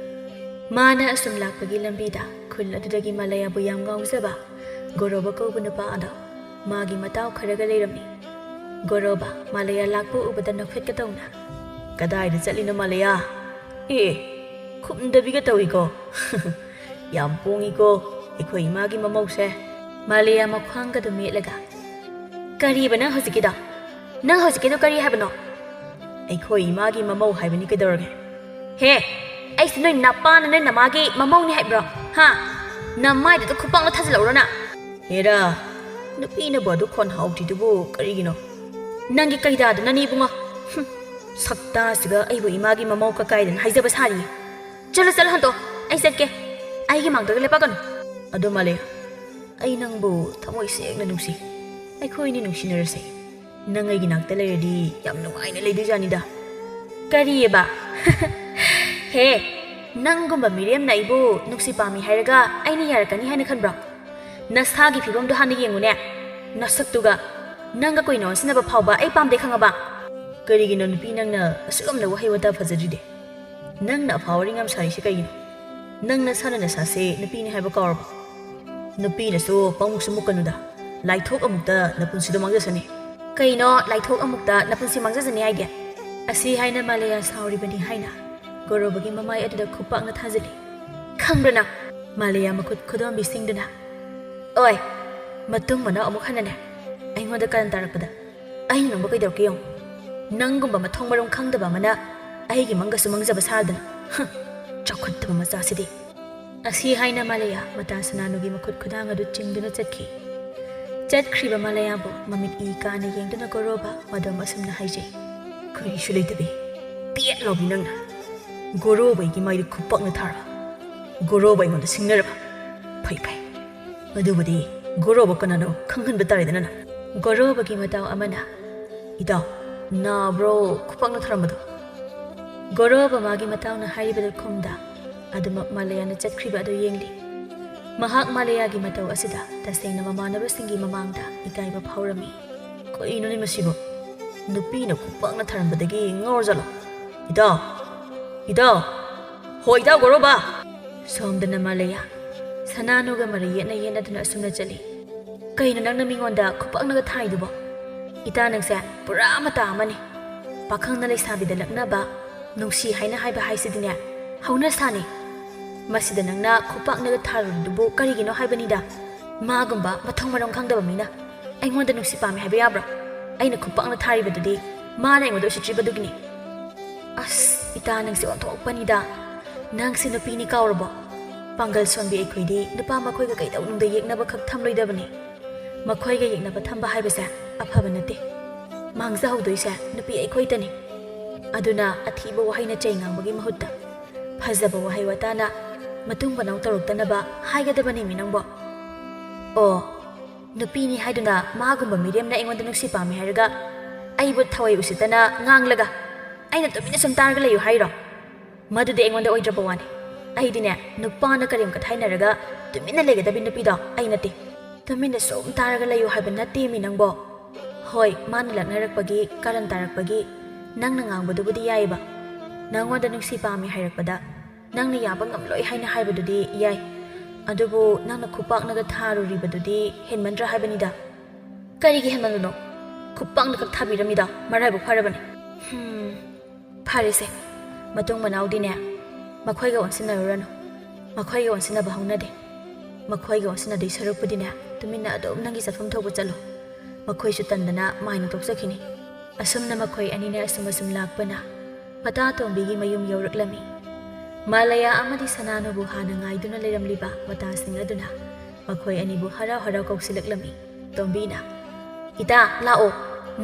ꯃꯥꯅ ꯑꯁꯨꯝ ꯂꯥꯛꯄꯒꯤ ꯂꯝꯕꯤꯗ ꯈꯨꯜ ꯑꯗꯨꯗꯒꯤ ꯃꯥꯂꯦꯌꯥꯕꯨ ꯌꯥꯝ ꯉꯥꯎꯖꯕ ꯒꯣꯔꯣꯕ ꯀꯧꯕ ꯅꯨꯄꯥ ꯑꯗꯣ ꯃꯥꯒꯤ ꯃꯇꯥꯎ ꯈꯔꯒ ꯂꯩꯔꯝꯃꯤ ꯒꯣꯔꯣꯕ ꯃꯥꯂꯦꯌꯥ ꯂꯥꯛꯄ ꯎꯕꯗ ꯅꯣꯛꯐꯦꯠꯀ ꯇꯧꯅ ꯀꯗꯥꯏꯗ ꯆꯠꯂꯤꯅꯣ ꯃꯥꯂꯦꯌꯥ ꯈꯨꯝꯗꯕꯤꯒ ꯇꯧꯏꯀꯣ ꯌꯥꯝ ꯄꯣꯡꯉꯤꯀꯣ ꯑꯩꯈꯣꯏ ꯏꯃꯥꯒꯤ ꯃꯃꯧꯁꯦ ꯃꯥꯂꯦꯌꯥ ꯃꯈ꯭ꯋꯥꯡꯒꯗꯨ ꯃꯦꯠꯂꯒ ꯀꯔꯤꯕ ꯅꯪ ꯍꯧꯖꯤꯛꯀꯤꯗꯣ ꯀꯔꯤ ꯍꯥꯏꯕꯅꯣ ꯑꯩꯈꯣꯏ ꯏꯃꯥꯒꯤ ꯃꯃꯧ ꯍꯥꯏꯕꯅꯤ ꯀꯩꯗꯧꯔꯒꯦ ꯍꯦ ꯑꯩꯁꯦ ꯅꯣꯏ ꯅꯄꯥꯅ ꯅꯣꯏ ꯅꯃꯥꯒꯤ ꯃꯃꯧꯅꯤ ꯍꯥꯏꯕ꯭ꯔꯣ ꯍꯥ ꯅꯃꯥꯏꯗꯨꯗ ꯈꯨꯄꯥꯛꯅ ꯊꯥꯖꯤꯜꯂꯧꯔꯣꯅ ꯍꯦꯔꯥ ꯅꯨꯄꯤꯅꯕꯨ ꯑꯗꯨ ꯈꯣꯟ ꯍꯥꯎꯇ꯭ꯔꯤꯗꯨꯕꯨ ꯀꯔꯤꯒꯤꯅꯣ ꯅꯪꯒꯤ ꯀꯩꯗꯥꯗꯨꯅꯅꯤ ꯏꯕꯨꯡꯉꯣ ꯁꯛꯇꯥꯁꯤꯒ ꯑꯩꯕꯨ ꯏꯃꯥꯒꯤ ꯃꯃꯧ ꯀꯀꯥꯏꯗꯅ ꯍꯥꯏꯖꯕ ꯁꯥꯔꯤꯌꯦ ꯆꯠꯂꯣ ꯍꯟꯇꯣ ꯑꯩ ꯆꯠꯀꯦ ꯑꯩꯒꯤ ꯃꯥꯡꯗꯒ ꯂꯦꯞꯄꯛꯀꯅꯨ ꯑꯗꯣ ꯃꯥꯂꯦꯌꯥ ꯑꯩ ꯅꯪꯕꯨ ꯊꯃꯣꯏ ꯁꯦꯡꯅ ꯅꯨꯡꯁꯤ ꯑꯩꯈꯣꯏꯅꯤ ꯅꯨꯡꯁꯤꯅꯔꯁꯦ ꯅꯪ ꯑꯩꯒꯤ ꯅꯥꯛꯇ ꯂꯩꯔꯗꯤ ꯌꯥꯝ ꯅꯨꯡꯉꯥꯏꯅ ꯂꯩꯗꯣꯏꯖꯥꯅꯤꯗ ꯀꯔꯤꯌꯦꯕ ꯍꯦ ꯅꯪꯒꯨꯝꯕ ꯃꯤꯔꯦꯝꯅ ꯑꯩꯕꯨ ꯅꯨꯡꯁꯤ ꯄꯥꯝꯃꯤ ꯍꯥꯏꯔꯒ ꯑꯩꯅ ꯌꯥꯔꯛꯀꯅꯤ ꯍꯥꯏꯅ ꯈꯟꯕ꯭ꯔꯣ ꯅꯁꯥꯒꯤ ꯐꯤꯕꯝꯗꯣ ꯍꯥꯟꯅ ꯌꯦꯡꯉꯨꯅꯦ ꯅꯁꯛꯇꯨꯒ ꯅꯪꯒ ꯀꯨꯏꯅ ꯑꯣꯟꯁꯤꯟꯅꯕ ꯐꯥꯎꯕ ꯑꯩ ꯄꯥꯝꯗꯦ ꯈꯪꯉꯕ ꯀꯔꯤꯒꯤꯅꯣ ꯅꯨꯄꯤ ꯅꯪꯅ ꯑꯁꯨꯛꯌꯥꯝꯅ ꯋꯥꯍꯩ ꯋꯥꯇꯥ ꯐꯖꯗ꯭ꯔꯤꯗꯤ ꯅꯪꯅ ꯑꯐꯥꯎ ꯌꯥꯝ ꯁꯥꯔꯤꯁꯦ ꯀꯩꯒꯤꯅꯣ ꯅꯪ ꯅꯁꯥꯅ ꯅꯁꯥꯁꯦ ꯅꯨꯄꯤꯅꯤ ꯍꯥꯏꯕ ꯀꯥꯎꯔꯕ ꯅꯨꯄꯤꯅꯁꯨ ꯄꯥꯃꯨꯛꯁꯨ ꯃꯨꯛꯀꯅꯨꯗ ꯂꯥꯏꯊꯣꯛ ꯑꯃꯨꯛꯇ ꯅꯄꯨꯟꯁꯤꯗꯣ ꯃꯥꯡꯖꯁꯅꯤ ꯀꯩꯅꯣ ꯂꯥꯏꯊꯣꯛ ꯑꯃꯨꯛꯇ ꯅꯄꯨꯟꯁꯤ ꯃꯥꯡꯖꯁꯅꯤ ꯍꯥꯏꯒꯦ ꯑꯁꯤ ꯍꯥꯏꯅ ꯃꯥꯂꯦꯌꯥ ꯁꯥꯎꯔꯤꯕꯅꯤ ꯍꯥꯏꯅ ꯒꯣꯔꯣꯕꯒꯤ ꯃꯃꯥꯏ ꯑꯗꯨꯗ ꯈꯨꯄꯥꯛꯅ ꯊꯥꯖꯤꯜꯂꯤ ꯈꯪꯕ꯭ꯔꯅ ꯃꯥꯂꯦꯌꯥ ꯃꯈꯨꯠ ꯈꯨꯗꯣꯝꯕꯤꯁꯤꯡꯗꯨꯅ ꯑꯣꯏ ꯃꯇꯨꯡ ꯃꯅꯥꯎ ꯑꯃꯨꯛ ꯍꯟꯅꯅꯦ ꯑꯩꯉꯣꯟꯗ ꯀꯔꯟ ꯇꯥꯔꯛꯄꯗ ꯑꯩꯅ ꯅꯪꯕ ꯀꯩꯗꯧꯔꯛꯀꯦ ꯌꯦꯡꯉꯨ ꯅꯪꯒꯨꯝꯕ ꯃꯊꯣꯡ ꯃꯔꯝ ꯈꯪꯗꯕ ꯑꯃꯅ ꯑꯩꯒꯤ ꯃꯪꯒꯁꯨ ꯃꯪꯖꯕ ꯁꯥꯗꯅ ꯆꯥꯎꯈꯠꯇꯕ ꯃꯆꯥꯁꯤꯗꯤ ꯑꯁꯤ ꯍꯥꯏꯅ ꯃꯥꯂꯦꯌꯥ ꯃꯇꯥ ꯁꯅꯥꯅꯨꯒꯤ ꯃꯈꯨꯠ ꯈꯨꯗꯥꯡ ꯑꯗꯨ ꯆꯤꯡꯗꯨꯅ ꯆꯠꯈ꯭ꯔꯤꯕ ꯃꯥꯂꯦꯌꯥꯕꯨ ꯃꯃꯤꯠ ꯏ ꯀꯥꯅ ꯌꯦꯡꯗꯨꯅ ꯒꯣꯔꯣꯕ ꯃꯗꯣꯝ ꯑꯁꯨꯝꯅ ꯍꯥꯏꯖꯩ ꯀꯔꯤꯁꯨ ꯂꯩꯇꯕꯤ ꯄꯦꯠ ꯂꯥꯎꯕꯤ ꯅꯪꯅ ꯒꯣꯔꯣꯕꯩꯒꯤ ꯃꯥꯏꯗ ꯈꯨꯄꯥꯛꯅ ꯊꯥꯔꯕ ꯒꯣꯔꯣꯕ ꯑꯩꯉꯣꯟꯗ ꯁꯤꯡꯅꯔꯕ ꯐꯩ ꯐꯩ ꯑꯗꯨꯕꯨꯗꯤ ꯒꯣꯔꯣꯕ ꯀꯅꯥꯅꯣ ꯈꯪꯍꯟꯕ ꯇꯥꯔꯦꯗꯅ ꯅꯪ ꯒꯣꯔꯣꯕꯒꯤ ꯃꯇꯥꯎ ꯑꯃꯅ ꯏꯇꯥꯎ ꯅꯥꯕ꯭ꯔꯣ ꯈꯨꯄꯥꯛꯅ ꯊꯥꯔꯝꯕꯗꯣ ꯒꯣꯔꯣꯕ ꯃꯥꯒꯤ ꯃꯇꯥꯎꯅ ꯍꯥꯏꯔꯤꯕꯗꯨ ꯈꯨꯝꯗ ꯑꯗꯨꯃꯛ ꯃꯥꯂꯌꯥꯅ ꯆꯠꯈ꯭ꯔꯤꯕ ꯑꯗꯨ ꯌꯦꯡꯂꯤ ꯃꯍꯥꯛ ꯃꯥꯂꯌꯥꯒꯤ ꯃꯇꯧ ꯑꯁꯤꯗ ꯇꯁꯦꯡꯅ ꯃꯃꯥꯟꯅꯕꯁꯤꯡꯒꯤ ꯃꯃꯥꯡꯗ ꯏꯀꯥꯏꯕ ꯐꯥꯎꯔꯝꯃꯤ ꯀꯔꯤꯅꯣꯅꯦ ꯃꯁꯤꯕꯨ ꯅꯨꯄꯤꯅ ꯈꯨꯄꯥꯛꯅ ꯊꯥꯔꯝꯕꯗꯒꯤ ꯉꯥꯎꯔꯖꯥꯠꯂꯣ ꯏꯇꯥꯎ ꯏꯇꯥꯎ ꯍꯣ ꯏꯇꯥꯎ ꯒꯣꯔꯣꯕ ꯁꯣꯝꯗꯅ ꯃꯥꯂꯌꯥ ꯁꯅꯥꯅꯨꯒ ꯃꯔꯩ ꯌꯦꯠꯅꯗꯨꯅ ꯑꯁꯨꯝꯅ ꯆꯠꯂꯤ ꯀꯩꯅꯣ ꯅꯪꯅ ꯃꯤꯉꯣꯟꯗ ꯈꯨꯄꯥꯛꯅꯒ ꯊꯥꯏꯗꯨꯕꯣ ꯏꯇꯥ ꯅꯪꯁꯦ ꯄꯨꯔꯥ ꯃꯇꯥ ꯑꯃꯅꯤ ꯄꯥꯈꯪꯅ ꯂꯩꯁꯥꯕꯤꯗ ꯂꯛꯅꯕ ꯅꯨꯡꯁꯤ ꯍꯥꯏꯅ ꯍꯥꯏꯕ ꯍꯥꯏꯁꯤꯗꯤꯅꯦ ꯍꯧꯅꯁꯥꯅꯤ ꯃꯁꯤꯗ ꯅꯪꯅ ꯈꯨꯄꯥꯛꯅꯒ ꯊꯥꯔꯨꯔꯤꯗꯨꯕꯨ ꯀꯔꯤꯒꯤꯅꯣ ꯍꯥꯏꯕꯅꯤꯗ ꯃꯥꯒꯨꯝꯕ ꯃꯊꯣꯡ ꯃꯔꯝ ꯈꯪꯗꯕ ꯃꯤꯅ ꯑꯩꯉꯣꯟꯗ ꯅꯨꯡꯁꯤ ꯄꯥꯝꯃꯤ ꯍꯥꯏꯕ ꯌꯥꯕ꯭ꯔꯣ ꯑꯩꯅ ꯈꯨꯄꯥꯛꯅ ꯊꯥꯔꯤꯕꯗꯨꯗꯤ ꯃꯥꯅ ꯑꯩꯉꯣꯟꯗ ꯎꯁꯤꯠꯇ꯭ꯔꯤꯕꯗꯨꯒꯤꯅꯤ ꯑꯁ ꯏꯇꯥ ꯅꯪꯁꯦ ꯑꯣꯟꯊꯣꯛꯄꯅꯤꯗ ꯅꯪꯁꯦ ꯅꯨꯄꯤꯅꯤ ꯀꯥꯎꯔꯕꯣ ꯄꯥꯡꯒꯜ ꯁꯣꯟꯕꯤ ꯑꯩꯈꯣꯏꯗꯤ ꯅꯨꯄꯥ ꯃꯈꯣꯏꯒ ꯀꯩꯗꯧꯅꯨꯡꯗ ꯌꯦꯛꯅꯕ ꯈꯛ ꯊꯝꯂꯣꯏꯗꯕꯅꯤ ꯃꯈꯣꯏꯒ ꯌꯦꯛꯅꯕ ꯊꯝꯕ ꯍꯥꯏꯕꯁꯦ ꯑꯐꯕ ꯅꯠꯇꯦ ꯃꯥꯡꯖꯍꯧꯗꯣꯏꯁꯦ ꯅꯨꯄꯤ ꯑꯩꯈꯣꯏꯇꯅꯤ ꯑꯗꯨꯅ ꯑꯊꯤꯕ ꯋꯥꯍꯩꯅ ꯆꯩ ꯉꯥꯡꯕꯒꯤ ꯃꯍꯨꯠꯇ ꯐꯖꯕ ꯋꯥꯍꯩ ꯋꯥꯇꯥꯅ ꯃꯇꯨꯡ ꯃꯅꯥꯎ ꯇꯧꯔꯛꯇꯅꯕ ꯍꯥꯏꯒꯗꯕꯅꯤ ꯃꯤ ꯅꯪꯕꯣ ꯑꯣ ꯅꯨꯄꯤꯅꯤ ꯍꯥꯏꯗꯨꯅ ꯃꯥꯒꯨꯝꯕ ꯃꯤꯔꯦꯝꯅ ꯑꯩꯉꯣꯟꯗ ꯅꯨꯡꯁꯤ ꯄꯥꯝꯃꯤ ꯍꯥꯏꯔꯒ ꯑꯩꯕꯨ ꯊꯋꯥꯏ ꯎꯁꯤꯠꯇꯅ ꯉꯥꯡꯂꯒ ꯑꯩꯅ ꯇꯨꯃꯤꯟꯅ ꯁꯨꯝ ꯇꯥꯔꯒ ꯂꯩꯌꯨ ꯍꯥꯏꯔꯣ ꯃꯗꯨꯗꯤ ꯑꯩꯉꯣꯟꯗ ꯑꯣꯏꯗ꯭ꯔꯕ ꯋꯥꯅꯤ ꯑꯩꯗꯤꯅꯦ ꯅꯨꯄꯥꯅ ꯀꯔꯦꯝ ꯀꯊꯥꯏꯅꯔꯒ ꯇꯨꯃꯤꯟꯅ ꯂꯩꯒꯗꯕꯤ ꯅꯨꯄꯤꯗꯣ ꯑꯩ ꯅꯠꯇꯦ ꯇꯨꯃꯤꯟꯅ ꯁꯨꯝ ꯇꯥꯔꯒ ꯂꯩꯌꯨ ꯍꯥꯏꯕ ꯅꯠꯇꯦ ꯃꯤ ꯅꯪꯕꯣ ꯍꯣꯏ ꯃꯥꯅ ꯂꯛꯅꯔꯛꯄꯒꯤ ꯀꯔꯟ ꯇꯥꯔꯛꯄꯒꯤ ꯅꯪꯅ ꯉꯥꯡꯕꯗꯨꯕꯨꯗꯤ ꯌꯥꯏꯌꯦꯕ ꯅꯪꯉꯣꯟꯗ ꯅꯨꯡꯁꯤ ꯄꯥꯝꯃꯤ ꯍꯥꯏꯔꯛꯄꯗ ꯅꯪꯅ ꯌꯥꯕ ꯉꯝꯂꯣꯏ ꯍꯥꯏꯅ ꯍꯥꯏꯕꯗꯨꯗꯤ ꯌꯥꯏ ꯑꯗꯨꯕꯨ ꯅꯪꯅ ꯈꯨꯄꯥꯛꯅꯒ ꯊꯥꯔꯨꯔꯤꯕꯗꯨꯗꯤ ꯍꯦꯟꯃꯟꯗ꯭ꯔꯥ ꯍꯥꯏꯕꯅꯤꯗ ꯀꯔꯤꯒꯤ ꯍꯦꯟꯃꯟꯕꯅꯣ ꯈꯨꯄꯥꯛꯅ ꯈꯛ ꯊꯥꯕꯤꯔꯝꯃꯤꯗ ꯃꯔꯥꯏꯕꯛ ꯐꯔꯕꯅꯤ ꯐꯔꯦꯁꯦ ꯃꯇꯨꯡ ꯃꯅꯥꯎꯗꯤꯅꯦ ꯃꯈꯣꯏꯒ ꯑꯣꯟꯁꯤꯟꯅꯔꯨꯔꯅꯨ ꯃꯈꯣꯏꯒ ꯑꯣꯟꯁꯤꯟꯅꯕ ꯍꯧꯅꯗꯦ ꯃꯈꯣꯏꯒ ꯑꯣꯟꯁꯤꯟꯅꯗꯣꯏ ꯁꯔꯨꯛꯄꯨꯗꯤꯅꯦ ꯇꯨꯃꯤꯟꯅ ꯑꯗꯨꯝ ꯅꯪꯒꯤ ꯆꯠꯐꯝ ꯊꯣꯛꯄ ꯆꯠꯂꯣ ꯃꯈꯣꯏꯁꯨ ꯇꯟꯗꯅ ꯃꯥꯏꯅ ꯇꯣꯛꯆꯈꯤꯅꯤ ꯑꯁꯨꯝꯅ ꯃꯈꯣꯏ ꯑꯅꯤꯅ ꯑꯁꯨꯝ ꯂꯥꯛꯄꯅ ꯃꯇꯥꯇꯣꯝꯕꯤꯒꯤ ꯃꯌꯨꯝ ꯌꯧꯔꯛꯂꯝꯃꯤ ꯃꯥꯂꯌꯥ ꯑꯃꯗꯤ ꯁꯅꯥꯅꯨꯕꯨ ꯍꯥꯟꯅ ꯉꯥꯏꯗꯨꯅ ꯂꯩꯔꯝꯂꯤꯕ ꯃꯇꯥꯁꯤꯡ ꯑꯗꯨꯅ ꯃꯈꯣꯏ ꯑꯅꯤꯕꯨ ꯍꯔꯥꯎ ꯍꯔꯥꯎ ꯀꯧꯁꯤꯜꯂꯛꯂꯝꯃꯤ ꯇꯣꯝꯕꯤꯅ ꯏꯇꯥ ꯂꯥꯛꯑꯣ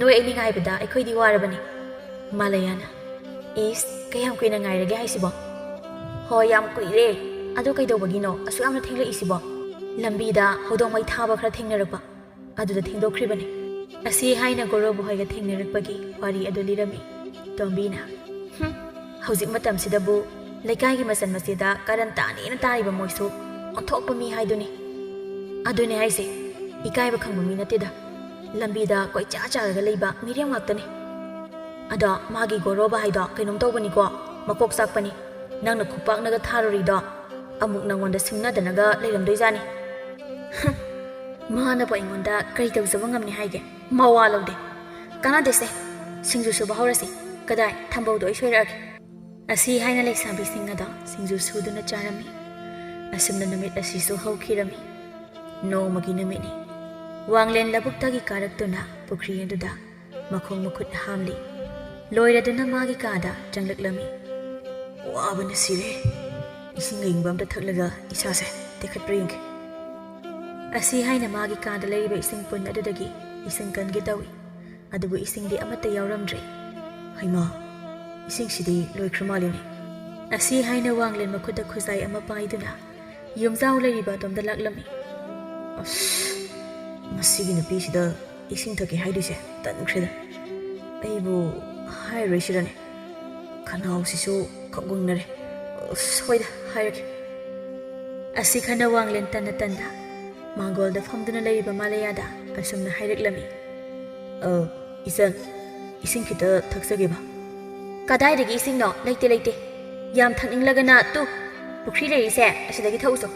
ꯅꯣꯏ ꯑꯅꯤ ꯉꯥꯏꯕꯗ ꯑꯩꯈꯣꯏꯗꯤ ꯋꯥꯔꯕꯅꯤ ꯃꯥꯂꯌꯥꯅ ꯏꯁ ꯀꯌꯥꯝ ꯀꯨꯏꯅ ꯉꯥꯏꯔꯒꯦ ꯍꯥꯏꯁꯤꯕꯣ ꯍꯣꯏ ꯌꯥꯝ ꯀꯨꯏꯔꯦ ꯑꯗꯨ ꯀꯩꯗꯧꯕꯒꯤꯅꯣ ꯑꯁꯨꯛ ꯌꯥꯝꯅ ꯊꯦꯡꯂꯛꯏꯁꯤꯕꯣ ꯂꯝꯕꯤꯗ ꯍꯧꯗꯣꯡ ꯃꯩ ꯊꯥꯕ ꯈꯔ ꯊꯦꯡꯅꯔꯛꯄ ꯑꯗꯨꯗ ꯊꯦꯡꯗꯣꯛꯈ꯭ꯔꯤꯕꯅꯤ ꯑꯁꯤ ꯍꯥꯏꯅ ꯒꯣꯔꯣꯕ ꯍꯣꯏꯒ ꯊꯦꯡꯅꯔꯛꯄꯒꯤ ꯋꯥꯔꯤ ꯑꯗꯨ ꯂꯤꯔꯝꯃꯤ ꯇꯣꯝꯕꯤꯅ ꯍꯧꯖꯤꯛ ꯃꯇꯝꯁꯤꯗꯕꯨ ꯂꯩꯀꯥꯏꯒꯤ ꯃꯆꯟ ꯃꯆꯦꯗ ꯀꯔꯟ ꯇꯥꯅꯦꯅ ꯇꯥꯔꯤꯕ ꯃꯣꯏꯁꯨ ꯑꯣꯟꯊꯣꯛꯄ ꯃꯤ ꯍꯥꯏꯗꯨꯅꯤ ꯑꯗꯨꯅꯦ ꯍꯥꯏꯁꯦ ꯏꯀꯥꯏꯕ ꯈꯪꯕ ꯃꯤ ꯅꯠꯇꯦꯗ ꯂꯝꯕꯤꯗ ꯀꯣꯏꯆꯥ ꯆꯥꯔꯒ ꯂꯩꯕ ꯃꯤꯔꯦꯝ ꯉꯥꯛꯇꯅꯤ ꯑꯗꯣ ꯃꯥꯒꯤ ꯒꯣꯔꯣꯕ ꯍꯥꯏꯗꯣ ꯀꯩꯅꯣꯝ ꯇꯧꯕꯅꯤꯀꯣ ꯃꯀꯣꯛ ꯆꯥꯛꯄꯅꯤ ꯅꯪꯅ ꯈꯨꯄꯥꯛꯅꯒ ꯊꯥꯔꯨꯔꯤꯗꯣ ꯑꯃꯨꯛ ꯅꯪꯉꯣꯟꯗ ꯁꯤꯡꯅꯗꯅꯒ ꯂꯩꯔꯝꯗꯣꯏꯖꯥꯅꯤ ꯃꯥꯅꯕꯨ ꯑꯩꯉꯣꯟꯗ ꯀꯔꯤ ꯇꯧꯖꯕ ꯉꯝꯅꯤ ꯍꯥꯏꯒꯦ ꯃꯋꯥ ꯂꯧꯗꯦ ꯀꯥꯟꯅꯗꯦꯁꯦ ꯁꯤꯡꯖꯨ ꯁꯨꯕ ꯍꯧꯔꯁꯤ ꯀꯗꯥꯏ ꯊꯝꯕꯧꯗꯣ ꯑꯩ ꯁꯣꯏꯔꯛꯑꯒꯦ ꯑꯁꯤ ꯍꯥꯏꯅ ꯂꯩꯁꯥꯕꯤꯁꯤꯡ ꯑꯗꯣ ꯁꯤꯡꯖꯨ ꯁꯨꯗꯨꯅ ꯆꯥꯔꯝꯃꯤ ꯑꯁꯨꯝꯅ ꯅꯨꯃꯤꯠ ꯑꯁꯤꯁꯨ ꯍꯧꯈꯤꯔꯝꯃꯤ ꯅꯣꯡꯃꯒꯤ ꯅꯨꯃꯤꯠꯅꯤ ꯋꯥꯡꯂꯦꯟ ꯂꯧꯕꯨꯛꯇꯒꯤ ꯀꯥꯔꯛꯇꯨꯅ ꯄꯨꯈ꯭ꯔꯤ ꯑꯗꯨꯗ ꯃꯈꯣꯡ ꯃꯈꯨꯠ ꯍꯥꯝꯂꯤ ꯂꯣꯏꯔꯗꯨꯅ ꯃꯥꯒꯤ ꯀꯥꯗ ꯆꯪꯂꯛꯂꯝꯃꯤ ꯋꯥꯕꯅ ꯁꯤꯔꯦ ꯏꯁꯤꯡ ꯑꯏꯪꯕ ꯑꯝꯇ ꯊꯛꯂꯒ ꯏꯁꯥꯁꯦ ꯇꯦꯛꯈꯠꯄ꯭ꯔꯥ ꯌꯦꯡꯒꯦ ꯑꯁꯤ ꯍꯥꯏꯅ ꯃꯥꯒꯤ ꯀꯥꯗ ꯂꯩꯔꯤꯕ ꯏꯁꯤꯡ ꯄꯨꯟ ꯑꯗꯨꯗꯒꯤ ꯏꯁꯤꯡ ꯀꯟꯒꯦ ꯇꯧꯏ ꯑꯗꯨꯕꯨ ꯏꯁꯤꯡꯗꯤ ꯑꯃꯠꯇ ꯌꯥꯎꯔꯝꯗ꯭ꯔꯦ ꯍꯩꯃꯥ ꯏꯁꯤꯡꯁꯤꯗꯤ ꯂꯣꯏꯈ꯭ꯔ ꯃꯥꯜꯂꯤꯅꯦ ꯑꯁꯤ ꯍꯥꯏꯅ ꯋꯥꯡꯂꯦꯟ ꯃꯈꯨꯠꯇ ꯈꯨꯖꯥꯏ ꯑꯃ ꯄꯥꯏꯗꯨꯅ ꯌꯨꯝꯖꯥꯎ ꯂꯩꯔꯤꯕ ꯑꯗꯣꯝꯗ ꯂꯥꯛꯂꯝꯃꯤ ꯑꯁ ꯃꯁꯤꯒꯤ ꯅꯨꯄꯤꯁꯤꯗ ꯏꯁꯤꯡ ꯊꯛꯀꯦ ꯍꯥꯏꯗꯣꯏꯁꯦ ꯇꯟꯈ꯭ꯔꯦꯗ ꯑꯩꯕꯨ ꯍꯥꯏꯔꯔꯣꯏꯁꯤꯔꯅꯦ ꯈꯅꯥꯎꯁꯤꯁꯨ ꯈꯛꯋꯪꯅꯔꯦ ꯑꯁ ꯍꯣꯏꯗ ꯍꯥꯏꯔꯒꯦ ꯑꯁꯤ ꯈꯟꯅ ꯋꯥꯡꯂꯦꯟ ꯇꯟꯅ ꯃꯥꯡꯒꯣꯜꯗ ꯐꯝꯗꯨꯅ ꯂꯩꯔꯤꯕ ꯃꯥꯂꯌꯥꯗ ꯑꯁꯨꯝꯅ ꯍꯥꯏꯔꯛꯂꯝꯃꯤ ꯏꯆꯟ ꯏꯁꯤꯡ ꯈꯤꯇ ꯊꯛꯆꯒꯦꯕ ꯀꯗꯥꯏꯗꯒꯤ ꯏꯁꯤꯡꯅꯣ ꯂꯩꯇꯦ ꯌꯥꯝ ꯊꯛꯅꯤꯡꯂꯒꯅ ꯄꯨꯈ꯭ꯔꯤ ꯂꯩꯔꯤꯁꯦ ꯑꯁꯤꯗꯒꯤ ꯊꯛꯎꯁꯣ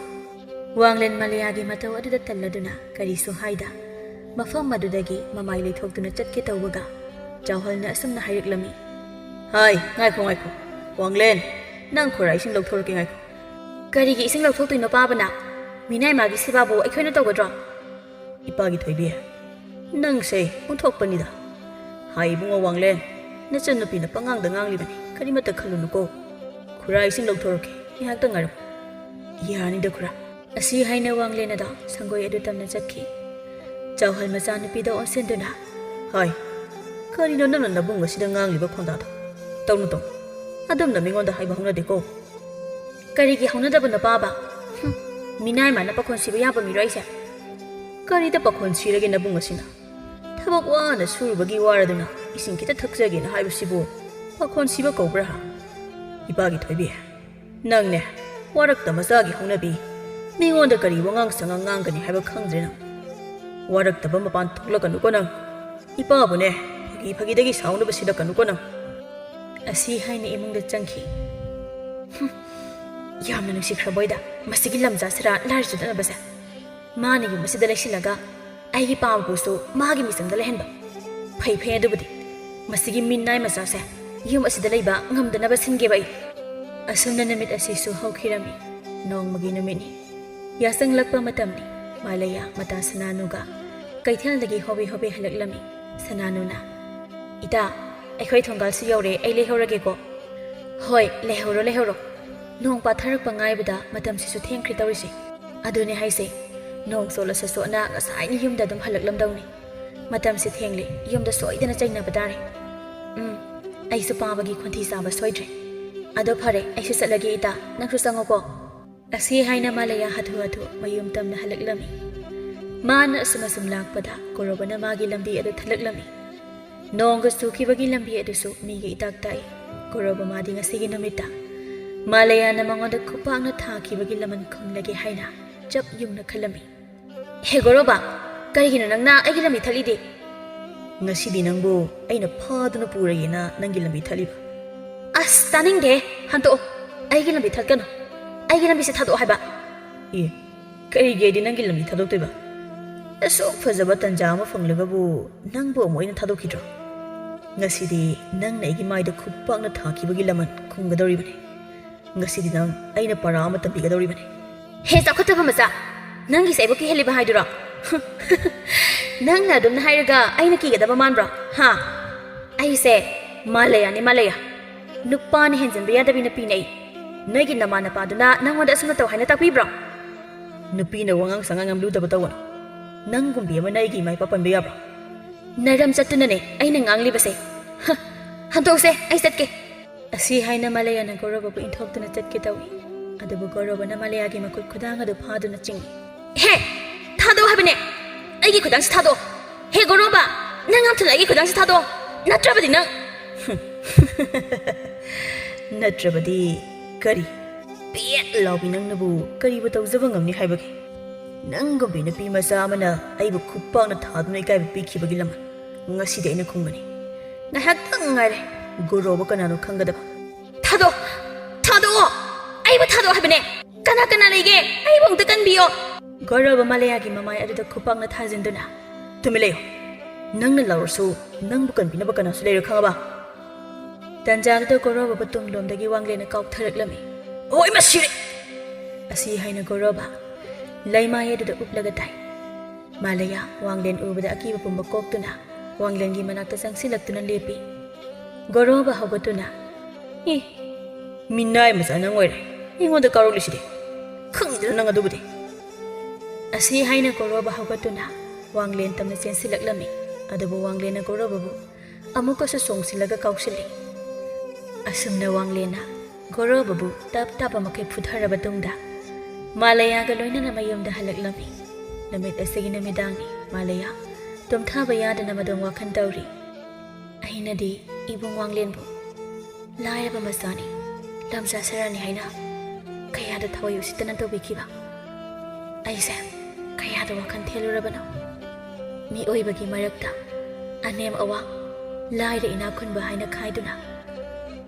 ꯋꯥꯡꯂꯦꯟ ꯃꯥꯂꯌꯥꯒꯤ ꯃꯇꯧ ꯑꯗꯨꯗ ꯇꯜꯂꯗꯨꯅ ꯀꯔꯤꯁꯨ ꯍꯥꯏꯗ ꯃꯐꯝ ꯑꯗꯨꯗꯒꯤ ꯃꯃꯥꯏ ꯂꯩꯊꯣꯛꯇꯨꯅ ꯆꯠꯀꯦ ꯇꯧꯕꯒ ꯆꯥꯎꯍꯜꯅ ꯑꯁꯨꯝꯅ ꯍꯥꯏꯔꯛꯂꯝꯃꯤ ꯍꯥꯏ ꯉꯥꯏꯈꯣ ꯋꯥꯡꯂꯦꯟ ꯅꯪ ꯈꯣꯔꯥ ꯏꯁꯤꯡ ꯂꯧꯊꯣꯔꯛꯀꯦ ꯉꯥꯏꯈꯣ ꯀꯔꯤꯒꯤ ꯏꯁꯤꯡ ꯂꯧꯊꯣꯛꯇꯣꯏꯅꯣ ꯄꯥꯕꯅ ꯃꯤꯅꯥꯏ ꯃꯥꯒꯤ ꯁꯦꯕꯥꯕꯨ ꯑꯩꯈꯣꯏꯅ ꯇꯧꯒꯗ꯭ꯔꯣ ꯏꯄꯥꯒꯤ ꯊꯣꯏꯕꯤ ꯅꯪꯁꯦ ꯑꯣꯟꯊꯣꯛꯄꯅꯤꯗ ꯍꯥꯏ ꯏꯕꯨꯡꯉꯣ ꯋꯥꯡꯂꯦꯟ ꯅꯆꯟꯅꯨꯄꯤꯅ ꯄꯉꯥꯡꯗ ꯉꯥꯡꯂꯤꯕꯅꯤ ꯀꯔꯤꯃꯠꯇ ꯈꯜꯂꯨꯅꯨꯀꯣ ꯈꯨꯔꯥ ꯏꯁꯤꯡ ꯂꯧꯊꯣꯔꯛꯀꯦ ꯉꯥꯏꯍꯥꯛꯇ ꯉꯥꯏꯔꯝ ꯌꯥꯅꯤꯗ ꯈꯨꯔꯥ ꯑꯁꯤ ꯍꯥꯏꯅ ꯋꯥꯡꯂꯦꯟ ꯑꯗꯣ ꯁꯪꯒꯣꯏ ꯑꯗꯨ ꯇꯝꯅ ꯆꯠꯈꯤ ꯆꯥꯎꯍꯜ ꯃꯆꯥꯅꯨꯄꯤꯗ ꯑꯣꯟꯁꯤꯟꯗꯨꯅ ꯍꯥꯏ ꯀꯔꯤꯅꯣ ꯅꯪꯅ ꯅꯕꯨꯡ ꯑꯁꯤꯗ ꯉꯥꯡꯂꯤꯕ ꯈꯣꯟꯗꯥꯗꯣ ꯇꯧꯅꯨ ꯑꯗꯣꯝꯅ ꯃꯤꯉꯣꯟꯗ ꯍꯥꯏꯕ ꯍꯧꯅꯗꯦꯀꯣ ꯀꯔꯤꯒꯤ ꯍꯧꯅꯗꯕꯅꯣ ꯄꯥꯕ ꯃꯤꯅꯥꯏ ꯃꯥꯅ ꯄꯥꯈꯣꯟ ꯁꯤꯕ ꯌꯥꯕ ꯃꯤꯔꯣ ꯑꯩꯁꯦ ꯀꯔꯤꯗ ꯄꯥꯈꯣꯟ ꯁꯤꯔꯒꯦ ꯅꯕꯨꯡ ꯑꯁꯤꯅ ꯊꯕꯛ ꯋꯥꯅ ꯁꯨꯔꯨꯕꯒꯤ ꯋꯥꯔꯗꯨꯅ ꯏꯁꯤꯡ ꯈꯤꯇ ꯊꯛꯆꯒꯦꯅ ꯍꯥꯏꯕꯁꯤꯕꯨ ꯄꯥꯈꯣꯟ ꯁꯤꯕ ꯀꯧꯕ꯭ꯔꯥ ꯏꯄꯥꯒꯤ ꯊꯣꯏꯕꯤ ꯅꯪꯅꯦ ꯋꯥꯔꯛꯇ ꯃꯆꯥꯒꯤ ꯍꯧꯅꯕꯤ ꯃꯤꯉꯣꯟꯗ ꯀꯔꯤ ꯋꯥꯉꯥꯡ ꯁꯉꯥꯡ ꯉꯥꯡꯒꯅꯤ ꯍꯥꯏꯕ ꯈꯪꯗ꯭ꯔꯦ ꯅꯪ ꯋꯥꯔꯛꯇꯕ ꯃꯄꯥꯟ ꯊꯣꯛꯂꯛꯀꯅꯨꯀꯣ ꯅꯪ ꯏꯄꯥꯕꯨꯅꯦ ꯐꯥꯒꯤ ꯁꯥꯎꯅꯕ ꯁꯤꯜꯂꯛꯀꯅꯨꯀꯣ ꯅꯪ ꯑꯁꯤ ꯍꯥꯏꯅ ꯏꯃꯨꯡꯗ ꯆꯪꯈꯤ ꯌꯥꯝꯅ ꯅꯨꯡꯁꯤꯈ꯭ꯔꯕꯣꯏꯗ ꯃꯁꯤꯒꯤ ꯂꯝꯖꯥꯁꯤꯔꯥ ꯂꯥꯏꯔꯤꯛ ꯆꯠꯅꯕꯁꯦ ꯃꯥꯅ ꯌꯨꯝ ꯑꯁꯤꯗ ꯂꯩꯁꯤꯜꯂꯒ ꯑꯩꯒꯤ ꯄꯥꯕꯕꯨꯁꯨ ꯃꯥꯒꯤ ꯃꯤꯆꯪꯗ ꯂꯩꯍꯟꯕ ꯐꯩ ꯑꯗꯨꯕꯨꯗꯤ ꯃꯁꯤꯒꯤ ꯃꯤꯅꯥꯏ ꯃꯆꯥꯁꯦ ꯌꯨꯝ ꯑꯁꯤꯗ ꯂꯩꯕ ꯉꯝꯗꯅꯕ ꯁꯤꯟꯒꯦꯕ ꯑꯩ ꯑꯁꯨꯝꯅ ꯅꯨꯃꯤꯠ ꯑꯁꯤꯁꯨ ꯍꯧꯈꯤꯔꯝꯃꯤ ꯅꯣꯡꯃꯒꯤ ꯅꯨꯃꯤꯠꯅꯤ ꯌꯥꯆꯪꯂꯛꯄ ꯃꯇꯝꯅꯤ ꯃꯥꯂꯌꯥ ꯃꯇꯥ ꯁꯅꯥꯅꯨꯒ ꯀꯩꯊꯦꯜꯗꯒꯤ ꯍꯣꯕꯦ ꯍꯜꯂꯛꯂꯝꯃꯤ ꯁꯅꯥꯅꯨꯅ ꯏꯇꯥ ꯑꯩꯈꯣꯏ ꯊꯣꯡꯒꯥꯜꯁꯨ ꯌꯧꯔꯦ ꯑꯩ ꯂꯩꯍꯧꯔꯒꯦꯀꯣ ꯍꯣꯏ ꯂꯩꯍꯧꯔꯣ ꯅꯣꯡ ꯄꯥꯊꯔꯛꯄ ꯉꯥꯏꯕꯗ ꯃꯇꯝꯁꯤꯁꯨ ꯊꯦꯡꯈ꯭ꯔꯦ ꯇꯧꯔꯤꯁꯦ ꯑꯗꯨꯅꯦ ꯍꯥꯏꯁꯦ ꯅꯣꯡ ꯆꯣꯠꯂꯁꯨ ꯆꯣꯠꯅ ꯉꯁꯥꯏꯅ ꯌꯨꯝꯗ ꯑꯗꯨꯝ ꯍꯜꯂꯛꯂꯝꯗꯧꯅꯤ ꯃꯇꯝꯁꯤ ꯊꯦꯡꯂꯦ ꯌꯨꯝꯗ ꯁꯣꯏꯗꯅ ꯆꯩꯅꯕ ꯇꯥꯔꯦ ꯑꯩꯁꯨ ꯄꯥꯕꯒꯤ ꯈꯣꯟꯊꯤ ꯆꯥꯕ ꯁꯣꯏꯗ꯭ꯔꯦ ꯑꯗꯣ ꯐꯔꯦ ꯑꯩꯁꯨ ꯆꯠꯂꯒꯦ ꯏꯇꯥ ꯅꯪꯁꯨ ꯆꯪꯉꯣꯀꯣ ꯑꯁꯤ ꯍꯥꯏꯅ ꯃꯥꯂꯌꯥ ꯍꯥꯊꯨ ꯃꯌꯨꯝ ꯇꯝꯅ ꯍꯜꯂꯛꯂꯝꯃꯤ ꯃꯥꯅ ꯑꯁꯨꯝ ꯂꯥꯛꯄꯗ ꯀꯧꯔꯕꯅ ꯃꯥꯒꯤ ꯂꯝꯕꯤ ꯑꯗꯨ ꯊꯠꯂꯛꯂꯝꯃꯤ ꯅꯣꯡꯒ ꯆꯨꯈꯤꯕꯒꯤ ꯂꯝꯕꯤ ꯑꯗꯨꯁꯨ ꯃꯤꯒ ꯏꯇꯥꯛ ꯇꯥꯛꯏ ꯀꯧꯔꯕ ꯃꯥꯗꯤ ꯉꯁꯤꯒꯤ ꯅꯨꯃꯤꯠꯇ ꯃꯥꯂꯌꯥꯅ ꯃꯉꯣꯟꯗ ꯈꯨꯄꯥꯛꯅ ꯊꯥꯈꯤꯕꯒꯤ ꯂꯃꯟ ꯈꯨꯝꯂꯒꯦ ꯍꯥꯏꯅ ꯆꯞ ꯌꯨꯡꯅ ꯈꯜꯂꯝꯃꯤ ꯍꯦ ꯒꯧꯔꯕ ꯀꯔꯤꯒꯤꯅꯣ ꯅꯪꯅ ꯑꯩꯒꯤ ꯂꯝꯕꯤ ꯊꯠꯂꯤꯗꯤ ꯉꯁꯤꯗꯤ ꯅꯪꯕꯨ ꯑꯩꯅ ꯐꯥꯗꯨꯅ ꯄꯨꯔꯒꯦꯅ ꯅꯪꯒꯤ ꯂꯝꯕꯤ ꯊꯠꯂꯤꯕ ꯑꯁ ꯇꯥꯅꯤꯡꯗꯦ ꯍꯟꯇꯣꯛꯑꯣ ꯑꯩꯒꯤ ꯂꯝꯕꯤ ꯊꯠꯀꯅꯨ ꯑꯩꯒꯤ ꯂꯝꯕꯤꯁꯦ ꯊꯥꯗꯣꯛꯑꯣ ꯍꯥꯏꯕ ꯀꯔꯤꯒꯤ ꯑꯩꯗꯤ ꯅꯪꯒꯤ ꯂꯝꯕꯤ ꯊꯥꯗꯣꯛꯇꯣꯏꯕ ꯑꯁꯨꯛ ꯐꯖꯕ ꯇꯟꯖꯥ ꯑꯃ ꯐꯪꯂꯒꯕꯨ ꯅꯪꯕꯨ ꯑꯃꯨꯛ ꯑꯩꯅ ꯊꯥꯗꯣꯛꯈꯤꯗ꯭ꯔꯣ ꯉꯁꯤꯗꯤ ꯅꯪꯅ ꯑꯩꯒꯤ ꯃꯥꯏꯗ ꯈꯨꯄꯥꯛꯅ ꯊꯥꯈꯤꯕꯒꯤ ꯂꯃꯟ ꯈꯨꯝꯒꯗꯧꯔꯤꯕꯅꯤ ꯉꯁꯤꯗꯤ ꯅꯪ ꯑꯩꯅ ꯄꯔꯥ ꯑꯃ ꯇꯝꯕꯤꯒꯗꯧꯔꯤꯕꯅꯤ ꯍꯦ ꯆꯥꯎꯈꯠꯇꯕ ꯃꯆꯥ ꯅꯪꯒꯤꯁꯦ ꯑꯩꯕꯨ ꯀꯤꯍꯜꯂꯤꯕ ꯍꯥꯏꯗꯨꯔꯣ ꯅꯪꯅ ꯑꯗꯨꯝꯅ ꯍꯥꯏꯔꯒ ꯑꯩꯅ ꯀꯤꯒꯗꯕ ꯃꯥꯟꯕ꯭ꯔꯣ ꯑꯩꯁꯦ ꯃꯥꯂꯌꯥ ꯅꯨꯄꯥꯅ ꯍꯦꯟꯖꯟꯕ ꯌꯥꯗꯕꯤ ꯅꯨꯄꯤꯅꯦ ꯑꯩ ꯅꯣꯏꯒꯤ ꯅꯃꯥ ꯅꯄꯥꯗꯨꯅ ꯅꯪꯉꯣꯟꯗ ꯑꯁꯨꯝꯅ ꯇꯧ ꯍꯥꯏꯅ ꯇꯥꯛꯄꯤꯕ꯭ꯔꯣ ꯅꯨꯄꯤꯅ ꯋꯥꯉꯥꯡ ꯁꯉꯥꯡ ꯌꯥꯝ ꯂꯨꯗꯕ ꯇꯧꯒꯅꯨ ꯅꯪꯒꯨꯝꯕꯤ ꯑꯃꯅ ꯑꯩꯒꯤ ꯏꯃꯥ ꯏꯄꯥ ꯄꯟꯕ ꯌꯥꯕ꯭ꯔꯣ ꯅꯔꯝ ꯆꯠꯇꯨꯅꯅꯦ ꯑꯩꯅ ꯉꯥꯡꯂꯤꯕꯁꯦ ꯍꯟꯇꯣꯛꯁꯦ ꯑꯩ ꯆꯠꯀꯦ ꯑꯁꯤ ꯍꯥꯏꯅ ꯃꯥꯂꯌꯥꯅ ꯒꯧꯔꯕꯕꯨ ꯏꯟꯊꯣꯛꯇꯨꯅ ꯆꯠꯀꯦ ꯇꯧꯏ ꯑꯗꯨꯕꯨ ꯒꯧꯔꯕꯅ ꯃꯥꯂꯌꯥꯒꯤ ꯃꯈꯨꯠ ꯈꯨꯗꯥꯡ ꯑꯗꯨ ꯐꯥꯗꯨꯅ ꯆꯤꯡꯏ ꯍꯦ ꯊꯥꯗꯣꯛꯑꯣ ꯍꯥꯏꯕꯅꯦ ꯑꯩꯒꯤ ꯈꯨꯗꯥꯡꯁꯤ ꯊꯥꯗꯣꯛꯑꯣ ꯍꯦ ꯒꯧꯔꯕ ꯅꯪ ꯌꯥꯝ ꯊꯨꯅ ꯑꯩꯒꯤ ꯈꯨꯗꯥꯡꯁꯤ ꯊꯥꯗꯣꯛꯑꯣ ꯅꯠꯇ꯭ꯔꯕꯗꯤ ꯅꯪ ꯅꯠꯇ꯭ꯔꯕꯗꯤ ꯀꯔꯤ ꯄꯦꯠ ꯂꯥꯎꯕꯤ ꯅꯪꯅꯕꯨ ꯀꯔꯤꯕꯨ ꯇꯧꯖꯕ ꯉꯝꯅꯤ ꯍꯥꯏꯕꯒꯤ ꯅꯪꯒꯨꯝꯕꯤ ꯅꯨꯄꯤ ꯃꯆꯥ ꯑꯃꯅ ꯑꯩꯕꯨ ꯈꯨꯄꯥꯛꯅ ꯊꯥꯗꯨꯅ ꯏꯀꯥꯏꯕ ꯄꯤꯈꯤꯕꯒꯤ ꯂꯃꯟ ꯉꯁꯤꯗꯤ ꯑꯩꯅ ꯈꯨꯝꯒꯅꯤ ꯉꯥꯏꯍꯥꯛꯇꯪ ꯉꯥꯏꯔꯦ ꯒꯧꯔꯕ ꯀꯅꯥꯅꯣ ꯈꯪꯒꯗꯕ ꯊꯥꯗꯣꯛꯑꯣ ꯑꯩꯕꯨ ꯊꯥꯗꯣꯛꯑꯣ ꯍꯥꯏꯕꯅꯦ ꯀꯅꯥ ꯂꯩꯒꯦ ꯑꯩꯕꯨ ꯑꯝꯇ ꯀꯟꯕꯤꯌꯣ ꯒꯧꯔꯕ ꯃꯥꯂꯌꯥꯒꯤ ꯃꯃꯥꯏ ꯑꯗꯨꯗ ꯈꯨꯄꯥꯛꯅ ꯊꯥꯖꯤꯟꯗꯨꯅ ꯇꯨꯃꯤꯟ ꯂꯩꯌꯨ ꯅꯪꯅ ꯂꯥꯎꯔꯁꯨ ꯅꯪꯕꯨ ꯀꯟꯕꯤꯅꯕ ꯀꯅꯥꯁꯨ ꯂꯩꯔꯣ ꯈꯪꯉꯕ ꯇꯟꯖꯥꯗꯨꯗ ꯒꯧꯔꯕꯕꯨ ꯇꯨꯡꯂꯣꯝꯗꯒꯤ ꯋꯥꯡꯂꯦꯟꯅ ꯀꯥꯎꯊꯔꯛꯂꯝꯃꯤ ꯍꯣꯏ ꯃꯁꯤꯔꯦ ꯑꯁꯤ ꯍꯥꯏꯅ ꯒꯧꯔꯕ ꯂꯩꯃꯥꯏ ꯑꯗꯨꯗ ꯎꯞꯂꯒ ꯇꯥꯏ ꯃꯥꯂꯌꯥ ꯋꯥꯡꯂꯦꯟ ꯎꯕꯗ ꯑꯀꯤꯕ ꯄꯨꯝꯕ ꯀꯣꯛꯇꯨꯅ ꯋꯥꯡꯂꯦꯟꯒꯤ ꯃꯅꯥꯛꯇ ꯆꯪꯁꯤꯜꯂꯛꯇꯨꯅ ꯂꯦꯞꯄꯤ ꯒꯧꯔꯕ ꯍꯧꯒꯠꯇꯨꯅ ꯃꯤꯅꯥꯏ ꯃꯆꯥ ꯅꯪ ꯑꯣꯏꯔꯦ ꯑꯩꯉꯣꯟꯗ ꯀꯥꯎꯔꯛꯂꯤꯁꯤꯗꯤ ꯈꯪꯗ꯭ꯔ ꯅꯪ ꯑꯗꯨꯕꯨꯗꯤ ꯑꯁꯤ ꯍꯥꯏꯅ ꯒꯧꯔꯕ ꯍꯧꯒꯠꯇꯨꯅ ꯋꯥꯡꯂꯦꯟ ꯇꯝꯅ ꯆꯦꯟꯁꯤꯜꯂꯛꯂꯝꯃꯤ ꯑꯗꯨꯕꯨ ꯋꯥꯡꯂꯦꯟꯅ ꯒꯧꯔꯕꯕꯨ ꯑꯃꯨꯛꯀꯁꯨ ꯆꯣꯡꯁꯤꯜꯂꯒ ꯀꯥꯎꯁꯤꯜꯂꯤ ꯑꯁꯨꯝꯅ ꯋꯥꯡꯂꯦꯟꯅ ꯒꯧꯔꯕꯕꯨ ꯇꯞ ꯃꯈꯩ ꯐꯨꯊꯔꯕ ꯇꯨꯡꯗ ꯃꯥꯂꯌꯥꯒ ꯂꯣꯏꯅꯅ ꯃꯌꯨꯝꯗ ꯍꯜꯂꯛꯂꯝꯃꯤ ꯅꯨꯃꯤꯠ ꯑꯁꯤꯒꯤ ꯅꯨꯃꯤꯗꯥꯡꯅꯤ ꯃꯥꯂꯌꯥ ꯇꯨꯝꯊꯥꯕ ꯌꯥꯗꯅ ꯃꯗꯣꯝ ꯋꯥꯈꯜ ꯇꯧꯔꯤ ꯑꯩꯅꯗꯤ ꯏꯕꯨꯡ ꯋꯥꯡꯂꯦꯟꯕꯨ ꯂꯥꯏꯔꯕ ꯃꯆꯥꯅꯤ ꯂꯝꯆꯥ ꯁꯔꯥꯅꯤ ꯍꯥꯏꯅ ꯀꯌꯥꯗ ꯊꯋꯥꯏ ꯎꯁꯤꯠꯇꯅ ꯇꯧꯕꯤꯈꯤꯕ ꯑꯩꯁꯦ ꯀꯌꯥꯗ ꯋꯥꯈꯜ ꯊꯦꯜꯂꯨꯔꯕꯅꯣ ꯃꯤꯑꯣꯏꯕꯒꯤ ꯃꯔꯛꯇ ꯑꯅꯦꯝ ꯑꯋꯥꯡ ꯂꯥꯏꯔ ꯏꯅꯥꯛ ꯈꯨꯟꯕ ꯍꯥꯏꯅ ꯈꯥꯏꯗꯨꯅ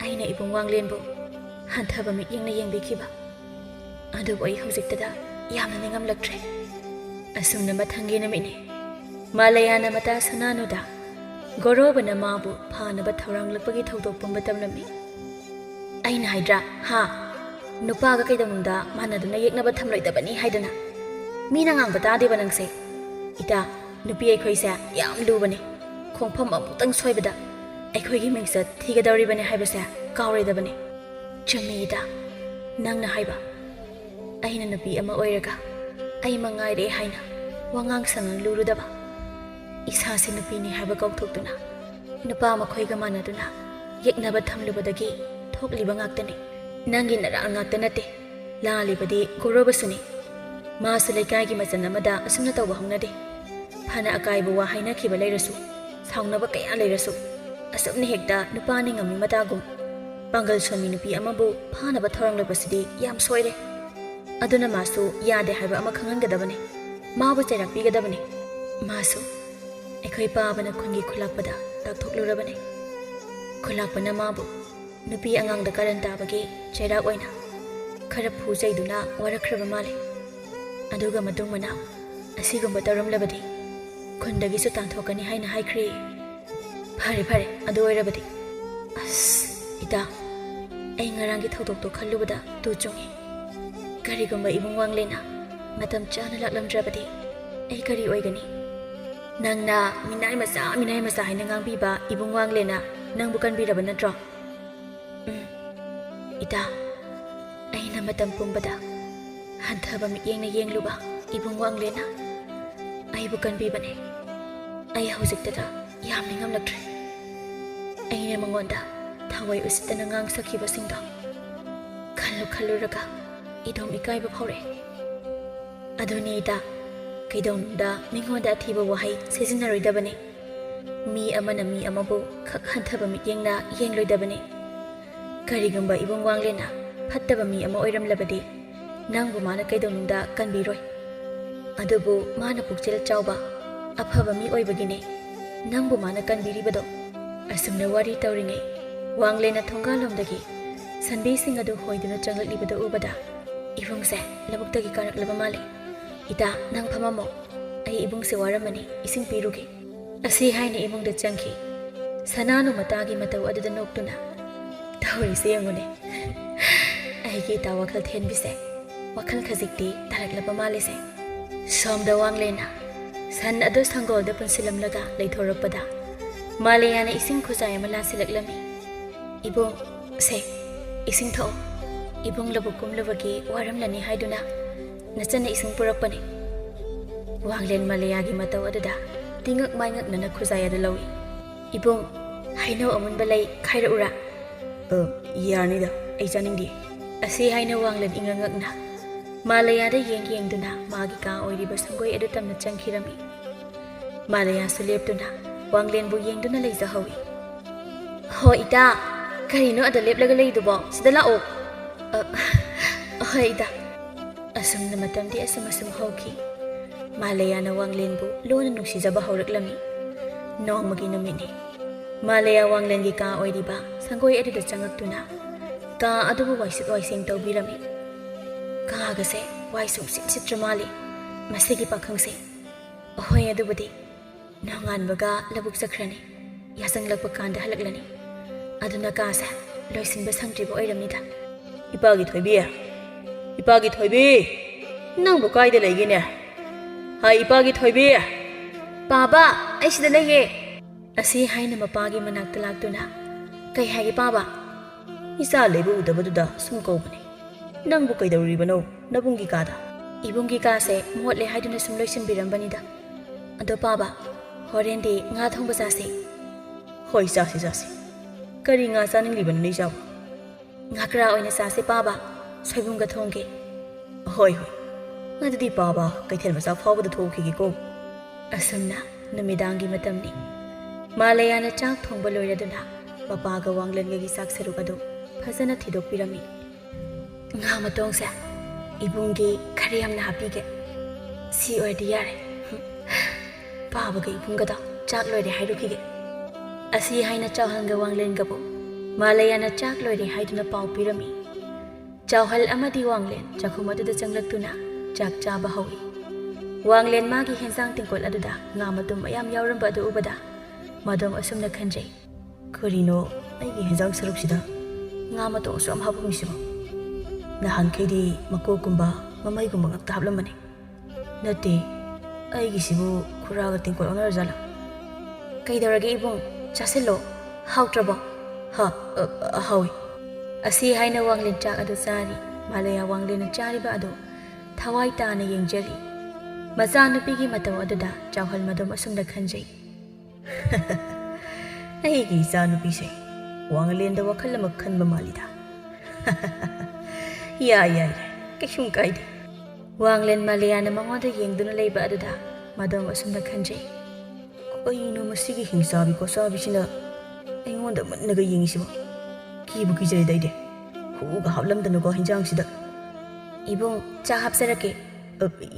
ꯑꯩꯅ ꯏꯕꯨꯡ ꯋꯥꯡꯂꯦꯟꯕꯨ ꯍꯟꯊꯕ ꯃꯤꯠꯌꯦꯡꯅ ꯌꯦꯡꯕꯤꯈꯤꯕ ꯑꯗꯨꯕꯨ ꯑꯩ ꯍꯧꯖꯤꯛꯇꯗ ꯌꯥꯝꯅ ꯅꯤꯡꯉꯝꯂꯛꯇ꯭ꯔꯦ ꯑꯁꯨꯝꯅ ꯃꯊꯪꯒꯤ ꯅꯨꯃꯤꯠꯅꯤ ꯃꯥꯂꯌꯥꯅ ꯃꯇꯥ ꯁꯅꯥꯅꯨꯗ ꯒꯧꯔꯕꯅ ꯃꯥꯕꯨ ꯐꯥꯅꯕ ꯊꯧꯔꯥꯡꯂꯛꯄꯒꯤ ꯊꯧꯗꯣꯛ ꯄꯨꯝꯕ ꯇꯝꯂꯝꯃꯤ ꯑꯩꯅ ꯍꯥꯏꯗ꯭ꯔꯥ ꯅꯨꯄꯥꯒ ꯀꯩꯗꯧꯅꯨꯡꯗ ꯃꯥꯟꯅꯗꯨꯅ ꯌꯦꯛꯅꯕ ꯊꯝꯂꯣꯏꯗꯕꯅꯤ ꯍꯥꯏꯗꯅ ꯃꯤꯅ ꯉꯥꯡꯕ ꯇꯥꯗꯦꯕ ꯅꯪꯁꯦ ꯏꯇꯥ ꯅꯨꯄꯤ ꯑꯩꯈꯣꯏꯁꯦ ꯌꯥꯝ ꯂꯨꯕꯅꯤ ꯈꯣꯡꯐꯝ ꯑꯃꯨꯛꯇꯪ ꯁꯣꯏꯕꯗ ꯑꯩꯈꯣꯏꯒꯤ ꯃꯤꯡꯆꯠ ꯊꯤꯒꯗꯧꯔꯤꯕꯅꯤ ꯍꯥꯏꯕꯁꯦ ꯀꯥꯎꯔꯣꯏꯗꯕꯅꯤ ꯆꯨꯝꯃꯤ ꯏꯇꯥ ꯅꯪꯅ ꯍꯥꯏꯕ ꯑꯩꯅ ꯅꯨꯄꯤ ꯑꯃ ꯑꯣꯏꯔꯒ ꯑꯩ ꯃꯉꯥꯏꯔꯦ ꯍꯥꯏꯅ ꯋꯥꯉꯥꯡ ꯁꯉꯥꯡ ꯂꯨꯔꯨꯗꯕ ꯏꯁꯥꯁꯦ ꯅꯨꯄꯤꯅꯤ ꯍꯥꯏꯕ ꯀꯥꯎꯊꯣꯛꯇꯨꯅ ꯅꯨꯄꯥ ꯃꯈꯣꯏꯒ ꯃꯥꯟꯅꯗꯨꯅ ꯌꯦꯛꯅꯕ ꯊꯝꯂꯨꯕꯗꯒꯤ ꯊꯣꯛꯂꯤꯕ ꯉꯥꯛꯇꯅꯤ ꯅꯪꯒꯤ ꯅꯔꯥꯡ ꯉꯥꯛꯇ ꯅꯠꯇꯦ ꯂꯥꯜꯂꯤꯕꯗꯤ ꯒꯣꯔꯣꯕꯁꯨꯅꯤ ꯃꯥꯁꯨ ꯂꯩꯀꯥꯏꯒꯤ ꯃꯆꯟ ꯑꯃꯗ ꯑꯁꯨꯝꯅ ꯇꯧꯕ ꯍꯧꯅꯗꯦ ꯐꯅ ꯑꯀꯥꯏꯕ ꯋꯥ ꯍꯥꯏꯅꯈꯤꯕ ꯂꯩꯔꯁꯨ ꯁꯥꯎꯅꯕ ꯀꯌꯥ ꯂꯩꯔꯁꯨ ꯑꯁꯨꯝꯅ ꯍꯦꯛꯇ ꯅꯨꯄꯥꯅꯤ ꯉꯝꯃꯤ ꯃꯇꯥꯒꯨꯝ ꯄꯥꯡꯒꯜ ꯁꯣꯟꯃꯤ ꯅꯨꯄꯤ ꯑꯃꯕꯨ ꯐꯥꯅꯕ ꯊꯧꯔꯥꯡꯂꯛꯄꯁꯤꯗꯤ ꯌꯥꯝ ꯁꯣꯏꯔꯦ ꯑꯗꯨꯅ ꯃꯥꯁꯨ ꯌꯥꯗꯦ ꯍꯥꯏꯕ ꯑꯃ ꯈꯪꯍꯟꯒꯗꯕꯅꯤ ꯃꯥꯕꯨ ꯆꯩꯔꯛꯄꯤꯒꯗꯕꯅꯤ ꯃꯥꯁꯨ ꯑꯩꯈꯣꯏ ꯄꯥꯕꯅ ꯈꯨꯟꯒꯤ ꯈꯨꯜꯂꯥꯛꯄꯗ ꯇꯥꯛꯊꯣꯛꯂꯨꯔꯕꯅꯤ ꯈꯨꯜꯂꯥꯛꯄꯅ ꯃꯥꯕꯨ ꯅꯨꯄꯤ ꯑꯉꯥꯡꯗ ꯀꯔꯟ ꯇꯥꯕꯒꯤ ꯆꯩꯔꯥꯛ ꯑꯣꯏꯅ ꯈꯔ ꯐꯨꯖꯩꯗꯨꯅ ꯋꯥꯔꯛꯈ꯭ꯔꯕ ꯃꯥꯜꯂꯦ ꯑꯗꯨꯒ ꯃꯇꯨꯡ ꯃꯅꯥꯎ ꯑꯁꯤꯒꯨꯝꯕ ꯇꯧꯔꯝꯂꯕꯗꯤ ꯈꯨꯟꯗꯒꯤꯁꯨ ꯇꯥꯟꯊꯣꯛꯀꯅꯤ ꯍꯥꯏꯅ ꯍꯥꯏꯈ꯭ꯔꯦ ꯐꯔꯦ ꯐꯔꯦ ꯑꯗꯨ ꯑꯣꯏꯔꯕꯗꯤ ꯑꯁ ꯏꯇꯥ ꯑꯩ ꯉꯔꯥꯡꯒꯤ ꯊꯧꯗꯣꯛꯇꯣ ꯈꯜꯂꯨꯕꯗ ꯇꯨ ꯆꯨꯡꯉꯤ ꯀꯔꯤꯒꯨꯝꯕ ꯏꯕꯨꯡ ꯋꯥꯡꯂꯦꯅ ꯃꯇꯝ ꯆꯥꯅ ꯂꯥꯛꯂꯝꯗ꯭ꯔꯕꯗꯤ ꯑꯩ ꯀꯔꯤ ꯑꯣꯏꯒꯅꯤ ꯅꯪꯅ ꯃꯤꯅꯥꯏ ꯃꯆꯥ ꯍꯥꯏꯅ ꯉꯥꯡꯕꯤꯕ ꯏꯕꯨꯡ ꯋꯥꯡꯂꯦꯅ ꯅꯪꯕꯨ ꯀꯟꯕꯤꯔꯕ ꯅꯠꯇ꯭ꯔꯣ ꯏꯇꯥ ꯑꯩꯅ ꯃꯇꯝ ꯄꯨꯝꯕꯗ ꯍꯟꯊꯕ ꯃꯤꯠꯌꯦꯡꯅ ꯌꯦꯡꯂꯨꯕ ꯏꯕꯨꯡ ꯋꯥꯡꯂꯦꯅ ꯑꯩꯕꯨ ꯀꯟꯕꯤꯕꯅꯦ ꯑꯩ ꯍꯧꯖꯤꯛꯇꯗ ꯌꯥꯝꯅ ꯉꯝꯂꯛꯇ꯭ꯔꯦ ꯑꯩꯅ ꯃꯉꯣꯟꯗ ꯊꯋꯥꯏ ꯎꯁꯤꯠꯇꯅ ꯉꯥꯡꯁꯈꯤꯕꯁꯤꯡꯗꯣ ꯈꯜꯂꯨꯔꯒ ꯏꯗꯣꯝ ꯏꯀꯥꯏꯕ ꯐꯥꯎꯔꯛꯑꯦ ꯑꯗꯨꯅꯤ ꯏꯇꯥ ꯀꯩꯗꯧꯅꯨꯡꯗ ꯃꯤꯉꯣꯟꯗ ꯑꯊꯤꯕ ꯋꯥꯍꯩ ꯁꯤꯖꯤꯟꯅꯔꯣꯏꯗꯕꯅꯤ ꯃꯤ ꯑꯃꯅ ꯃꯤ ꯑꯃꯕꯨ ꯈꯛ ꯍꯟꯊꯕ ꯃꯤꯠꯌꯦꯡꯅ ꯌꯦꯡꯂꯣꯏꯗꯕꯅꯤ ꯀꯔꯤꯒꯨꯝꯕ ꯏꯕꯨꯡ ꯋꯥꯡꯂꯦꯅ ꯐꯠꯇꯕ ꯃꯤ ꯑꯃ ꯑꯣꯏꯔꯝꯂꯕꯗꯤ ꯅꯪꯕु माना कैदौनुंदा कनबीरोय अदुबु माना पुक्चेल चावबा अफबा मी ओइबगिने नंगबु माना कनबीरिबदो असुमना वारी तौरिङै वांगलेना थोंगालोमदगी सनबी सिंह अदु होइदुना चंगलक्लिबदो उबदा इबुंगसे लबुक्तगी कारक्लबा माले इता नंग फममो अई इबुंगसे वारमनी इसिंग पीरुगे असी हाइने इबुंगदा चंखी सनानु मतागी मतौ अदुदा नोक्तुना तौरिसे यंगुने अईगी ता वखल थेनबिसे वखल खजिक्ति तारक्लबा मालेसे सोमदा वांगलेना सन अदु संगोलदा पुनसिलमलगा लेथोरपदा मालेयाना इसिंग खुजाय अमा लासिलक्लमी इबुंग से इसिंग थो इबुंग लबु कुमलबगी वारमलनी हाइदुना नचना इसिंग पुरकपने वांगलेन मालेयागी मतौ अदुदा तिंगक माइngaknana खुजाय अदु लवी इबुंग हाइनो अमुनबा लै खाइरा उरा यारनिदा ऐ जानिंगदि असी हाइनो वांगलेन इंगangakna मालयादा येंगदुना मागी का ओइरिबा संगोय अदु तमना चंखिरमी मालया सुलेपतुना वांगलेनबु येंगदुना लेजहवी हो इता करिनो अदा लेपलगा लेदुबो सिदा लाओ हो इता असमना मतमदि असम होखी मालयाना वांगलेनबु लोना नुसिजबा हौरक्लमी नोंगमगी नमिनि मालया वांगलेनगी का ओइरिबा संगोय अदुदा चंगक्तुना का अदुबु वाइसिक वाइसिंग तौबिरमी कागसे वाइसुम सित्र माली मसेगी पाखंगसे होय अदुबदी नोंगानबगा लबुक चख्रनी यासंगलकपा कांदा हलक्लनी अदुना कासे लोइसिनबा संग्रिबो ओइरमनिदा इपागी थोइबी नंगबु कायदा लैगेने हाय इपागी थोइबी पाबा ऐसिदा लैगे असी हाइना मपागी मनाक्ता लाक्तुना कै हाइगे पाबा इसा लेबु उदबदुदा सुम कौबने नंगबु कैदौरिबनो नबुंगी कादा इबुंगी कासे मोटले हाइदुना सुम लोइसिनबिरमबनिदा अदो पाबा होरेंदी nga thongba जासे होय जासे करी nga चानिंगलिबन नै जाव nga करा ओइना जासे पाबा सोइबुंगा थोंगे होय अदुदि पाबा कैथेल मसा फावबदा थोखिगे को असमना नमिदांगी मतमनी मालयाना चाक थोंबा लोइरदुना पपागा वांगलेनगी साक सरुक अदु फजना थिदोकपिरमी nga matongse ibungi khari yamna hapige si oidi yare पाबा गई पुंगदा चाक लोइरे हाइरुखिगे असी हाइना चाहंगा वांगलेन गबो मालयाना चाक लोइरे हाइदुना पाउ पिरमी चाहल अमदी वांगलेन चाखुमदुदा चंगलक्तुना चाक चाबा हवी वांगलेन मागी हेंजांग तिंकोल अदुदा nga matum ayam yauramba adu ubada madom asumna khanjai करिनो अगी हेंजांग सरुपसिदा nga matong सम हाबुमिसिबो नहान खेदी मकोकुंबा ममैगुंबा ngakta हाबलमने नते अईगिसिबु खुरागा तिंकोल ओनरजाला कैदरगे इबुंग चासेलो हाउट्रबो हा हावी असी हाइना वांगलेन चाक अदु चारी मालया वांगलेन चारिबा अदु थवाई ताना येंजरी मचा नुपीगी मतौ अदुदा चावहल मदम असुमदा खंजै अईगी इचा नुपीसे वांगलेन दा वखल अमा खनबा मालिदा या ꯀꯩꯁꯨꯝ ꯀꯥꯏꯗꯦ ꯋꯥꯡꯂꯦꯟ ꯃꯥꯂꯤꯌꯥꯅ ꯃꯉꯣꯟꯗ ꯌꯦꯡꯗꯨꯅ ꯂꯩꯕ ꯑꯗꯨꯗ ꯃꯗꯣꯝ ꯑꯁꯨꯝꯅ ꯈꯟꯖꯩ ꯀꯩꯅꯣ ꯃꯁꯤꯒꯤ ꯍꯤꯡꯆꯥꯕꯤ ꯈꯣꯠꯆꯥꯕꯤꯁꯤꯅ ꯑꯩꯉꯣꯟꯗ ꯃꯨꯟꯅꯒ ꯌꯦꯡꯉꯤꯁꯤꯕꯣ ꯀꯤꯕꯨ ꯀꯤꯖꯔꯦꯗ ꯑꯩꯗꯤ ꯍꯨꯒ ꯍꯥꯞꯂꯝꯗꯅꯀꯣ ꯍꯤꯟꯖꯥꯡꯁꯤꯗ ꯏꯕꯨꯡ ꯆꯥ ꯍꯥꯞꯆꯔꯛꯀꯦ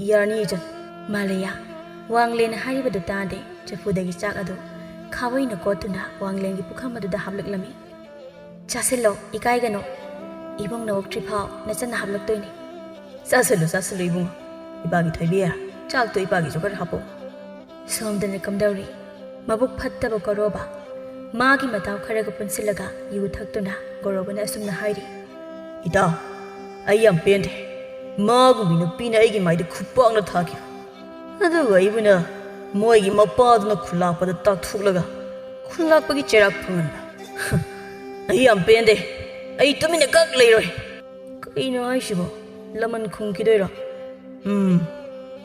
ꯌꯥꯔꯅꯤ ꯏꯆꯟ ꯃꯥꯂꯤꯌꯥ ꯋꯥꯡꯂꯦꯟ ꯍꯥꯏꯔꯤꯕꯗꯨ ꯇꯥꯗꯦ ꯆꯐꯨꯗꯒꯤ ꯆꯥꯛ ꯑꯗꯨ ꯈꯥꯕꯩꯅ ꯀꯣꯠꯇꯨꯅ ꯋꯥꯡꯂꯦꯟꯒꯤ ꯄꯨꯈꯝ ꯑꯗꯨꯗ ꯍꯥꯞꯂꯛꯂꯝꯃꯤ ꯆꯥꯁꯤꯜꯂꯣ ꯏꯀꯥꯏꯒꯅꯣ ꯏꯕꯨꯡ ꯅꯧꯔꯛꯇ꯭ꯔꯤꯐꯥꯎ ꯅꯆꯟꯅ ꯍꯥꯞꯂꯛꯇꯣꯏꯅꯤ ꯆꯥꯁꯤꯜꯂꯨ ꯏꯕꯨꯡ ꯏꯄꯥꯒꯤ ꯊꯣꯏꯕꯤ ꯆꯥꯛꯇꯣ ꯏꯄꯥꯒꯤꯁꯨ ꯈꯔ ꯍꯥꯞꯄꯣ ꯁꯣꯝꯗꯅ ꯀꯝꯗꯧꯔꯤ ꯃꯕꯨꯛ ꯐꯠꯇꯕ ꯒꯣꯔꯣꯕ ꯃꯥꯒꯤ ꯃꯇꯥꯎ ꯈꯔꯒ ꯄꯨꯟꯁꯤꯜꯂꯒ ꯌꯨ ꯊꯛꯇꯨꯅ ꯒꯣꯔꯣꯕꯅ ꯑꯁꯨꯝꯅ ꯍꯥꯏꯔꯤ ꯏꯇꯥꯎ ꯑꯩ ꯌꯥꯝ ꯄꯦꯟꯗꯦ ꯃꯥꯒꯨꯝꯕꯤ ꯅꯨꯄꯤꯅ ꯑꯩꯒꯤ ꯃꯥꯏꯗ ꯈꯨꯄꯥꯛꯅ ꯊꯥꯈꯤꯕ ꯑꯗꯨꯒ ꯑꯩꯕꯨꯅ ꯃꯣꯏꯒꯤ ꯃꯄꯥꯗꯨꯅ ꯈꯨꯜꯂꯥꯛꯄꯗ ꯇꯥꯛꯊꯣꯛꯂꯒ ꯈꯨꯜꯂꯥꯛꯄꯒꯤ ꯆꯩꯔꯥꯛ ꯐꯪꯍꯟꯕ ꯑꯩ ꯌꯥꯝ ꯄꯦꯟꯗꯦ ꯑꯩ ꯇꯨꯃꯤꯟꯅ ꯀꯛ ꯂꯩꯔꯣꯏ ꯀꯩꯅꯣ ꯍꯥꯏꯁꯤꯕꯣ ꯂꯃꯟ ꯈꯨꯝꯈꯤꯗꯣꯏꯔꯣ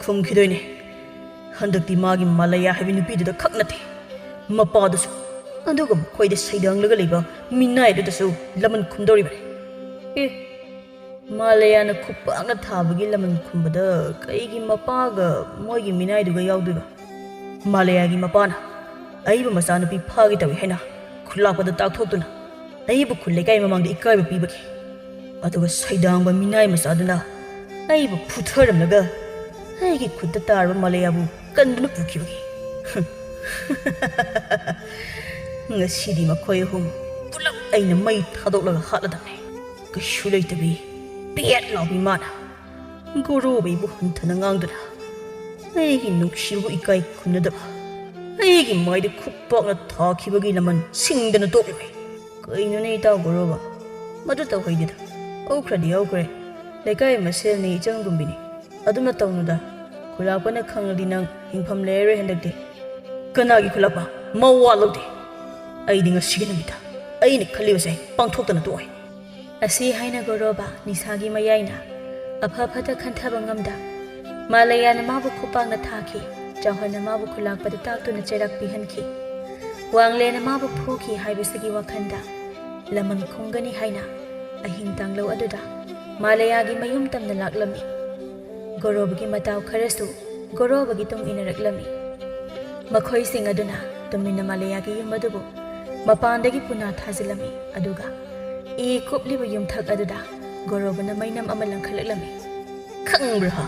ꯈꯨꯝꯈꯤꯗꯣꯏꯅꯦ ꯍꯟꯗꯛꯇꯤ ꯃꯥꯒꯤ ꯃꯥꯂꯥꯌꯥ ꯍꯥꯏꯕ ꯅꯨꯄꯤꯗꯨꯗ ꯈꯛ ꯅꯠꯇꯦ ꯃꯄꯥꯗꯨꯁꯨ ꯑꯗꯨꯒ ꯃꯈꯣꯏꯗ ꯁꯩꯗꯥꯡꯂꯒ ꯂꯩꯕ ꯃꯤꯅꯥꯏꯗꯨꯗꯁꯨ ꯂꯃꯟ ꯈꯨꯝꯗꯧꯔꯤꯕꯅꯤ ꯃꯥꯂꯥꯌꯥꯅ ꯈꯨꯄꯥꯛꯅ ꯊꯥꯕꯒꯤ ꯂꯃꯟ ꯈꯨꯝꯕꯗ ꯀꯩꯒꯤ ꯃꯄꯥꯒ ꯃꯣꯏꯒꯤ ꯃꯤꯅꯥꯏꯗꯨꯒ ꯌꯥꯎꯗꯣꯏꯕ ꯃꯥꯂꯥꯌꯥꯒꯤ ꯃꯄꯥꯅ ꯑꯩꯕꯨ ꯃꯆꯥꯅꯨꯄꯤ ꯐꯥꯒꯦ ꯇꯧꯏ ꯍꯥꯏꯅ ꯈꯨꯜꯂꯥꯛꯄꯗ ꯇꯥꯛꯊꯣꯛꯇꯨꯅ ꯑꯩꯕꯨ ꯈꯨꯜ ꯂꯩꯀꯥꯏ ꯃꯃꯥꯡꯗ ꯏꯀꯥꯏꯕ ꯄꯤꯕꯒꯤ ꯑꯗꯨꯒ ꯁꯩꯗꯥꯡꯕ ꯃꯤꯅꯥꯏ ꯃꯆꯥꯗꯨꯅ ꯑꯩꯕꯨ ꯐꯨꯊꯔꯝꯂꯒ ꯑꯩꯒꯤ ꯈꯨꯠꯇ ꯇꯥꯔꯕ ꯃꯥꯂꯥꯌꯥꯕꯨ ꯀꯟꯗꯨꯅ ꯄꯨꯈꯤꯕꯒꯤ ꯉꯁꯤꯗꯤ ꯃꯈꯣꯏ ꯑꯍꯨꯝ ꯄꯨꯂꯞ ꯑꯩꯅ ꯃꯩ ꯊꯥꯗꯣꯛꯂꯒ ꯍꯥꯠꯂꯗꯕꯅꯤ ꯀꯩꯁꯨ ꯂꯩꯇꯕꯤ ꯄꯦꯠ ꯂꯥꯎꯕꯤ ꯃꯥꯅ ꯒꯣꯔꯣꯕꯩꯕꯨ ꯍꯟꯊꯅ ꯉꯥꯡꯗꯨꯅ ꯑꯩꯒꯤ ꯅꯨꯡꯁꯤꯕꯕꯨ ꯏꯀꯥꯏ ꯈꯨꯝꯅꯗꯕ ꯑꯩꯒꯤ ꯃꯥꯏꯗ ꯈꯨꯄꯥꯛꯅ ꯊꯥꯈꯤꯕꯒꯤ ꯂꯃꯟ ꯁꯤꯡꯗꯅ ꯇꯣꯛꯂꯣꯏ ꯀꯩꯅꯣꯅꯦ ꯏꯇꯥꯎ ꯒꯣꯔꯣꯕ ꯃꯗꯨ ꯇꯧꯍꯩꯗꯦꯗ ꯍꯧꯈ꯭ꯔꯗꯤ ꯍꯧꯈ꯭ꯔꯦ ꯂꯩꯀꯥꯏ ꯃꯁꯦꯜꯅꯤ ꯏꯆꯪꯒꯨꯝꯕꯤꯅꯤ ꯑꯗꯨꯅ ꯇꯧꯅꯨꯗ ꯈꯨꯜꯂꯥꯛꯄꯅ ꯈꯪꯂꯗꯤ ꯅꯪ ꯍꯤꯡꯐꯝ ꯂꯩꯔꯔꯣꯏ ꯍꯟꯗꯛꯇꯤ ꯀꯅꯥꯒꯤ ꯈꯨꯜꯂꯥꯛꯄ ꯃꯋꯥ ꯂꯧꯗꯦ ꯑꯩꯗꯤ ꯉꯁꯤꯒꯤ ꯅꯨꯃꯤꯠꯇ ꯑꯩꯅ ꯈꯜꯂꯤꯕꯁꯦ ꯄꯥꯡꯊꯣꯛꯇꯅ ꯇꯣꯛꯑꯣꯏ ꯑꯁꯤ ꯍꯥꯏꯅ ꯒꯣꯔꯣꯕ ꯅꯤꯁꯥꯒꯤ ꯃꯌꯥꯏꯅ ꯑꯐ ꯐꯠꯇ ꯈꯟꯊꯕ ꯉꯝꯗ ꯃꯥꯂꯥꯌꯥꯅ ꯃꯥꯕꯨ ꯈꯨꯄꯥꯛꯅ ꯊꯥꯈꯤ ꯆꯥꯎꯍꯜꯅ ꯃꯥꯕꯨ ꯈꯨꯜꯂꯥꯛꯄꯗ ꯇꯥꯛꯇꯨꯅ ꯆꯩꯔꯥꯛ ꯄꯤꯍꯟꯈꯤ ꯋꯥꯡꯂꯦꯟꯅ ꯃꯥꯕꯨ ꯐꯨꯈꯤ ꯍꯥꯏꯕꯁꯤꯒꯤ ꯋꯥꯈꯟꯗ ꯂꯃꯟ ꯈꯨꯝꯒꯅꯤ ꯍꯥꯏꯅ ꯑꯍꯤꯡ ꯇꯥꯡꯂꯧ ꯑꯗꯨꯗ ꯃꯥꯂꯥꯌꯥꯒꯤ ꯃꯌꯨꯝ ꯇꯝꯅ ꯂꯥꯛꯂꯝꯃꯤ ꯒꯣꯔꯣꯕꯒꯤ ꯃꯇꯥꯎ ꯈꯔꯁꯨ ꯒꯣꯔꯣꯕꯒꯤ ꯇꯨꯡ ꯏꯟꯅꯔꯛꯂꯝꯃꯤ ꯃꯈꯣꯏꯁꯤꯡ ꯑꯗꯨꯅ ꯇꯨꯃꯤꯟꯅ ꯃꯥꯂꯥꯌꯥꯒꯤ ꯌꯨꯝ ꯑꯗꯨꯕꯨ ꯃꯄꯥꯟꯗꯒꯤ ꯄꯨꯅꯥ ꯊꯥꯖꯤꯜꯂꯝꯃꯤ ꯑꯗꯨꯒ ꯏ ꯀꯨꯞꯂꯤꯕ ꯌꯨꯝꯊꯛ ꯑꯗꯨꯗ ꯒꯣꯔꯣꯕꯅ ꯃꯩꯅꯝ ꯑꯃ ꯂꯪꯈꯠꯂꯛꯂꯝꯃꯤ ꯈꯪꯕ꯭ꯔꯥ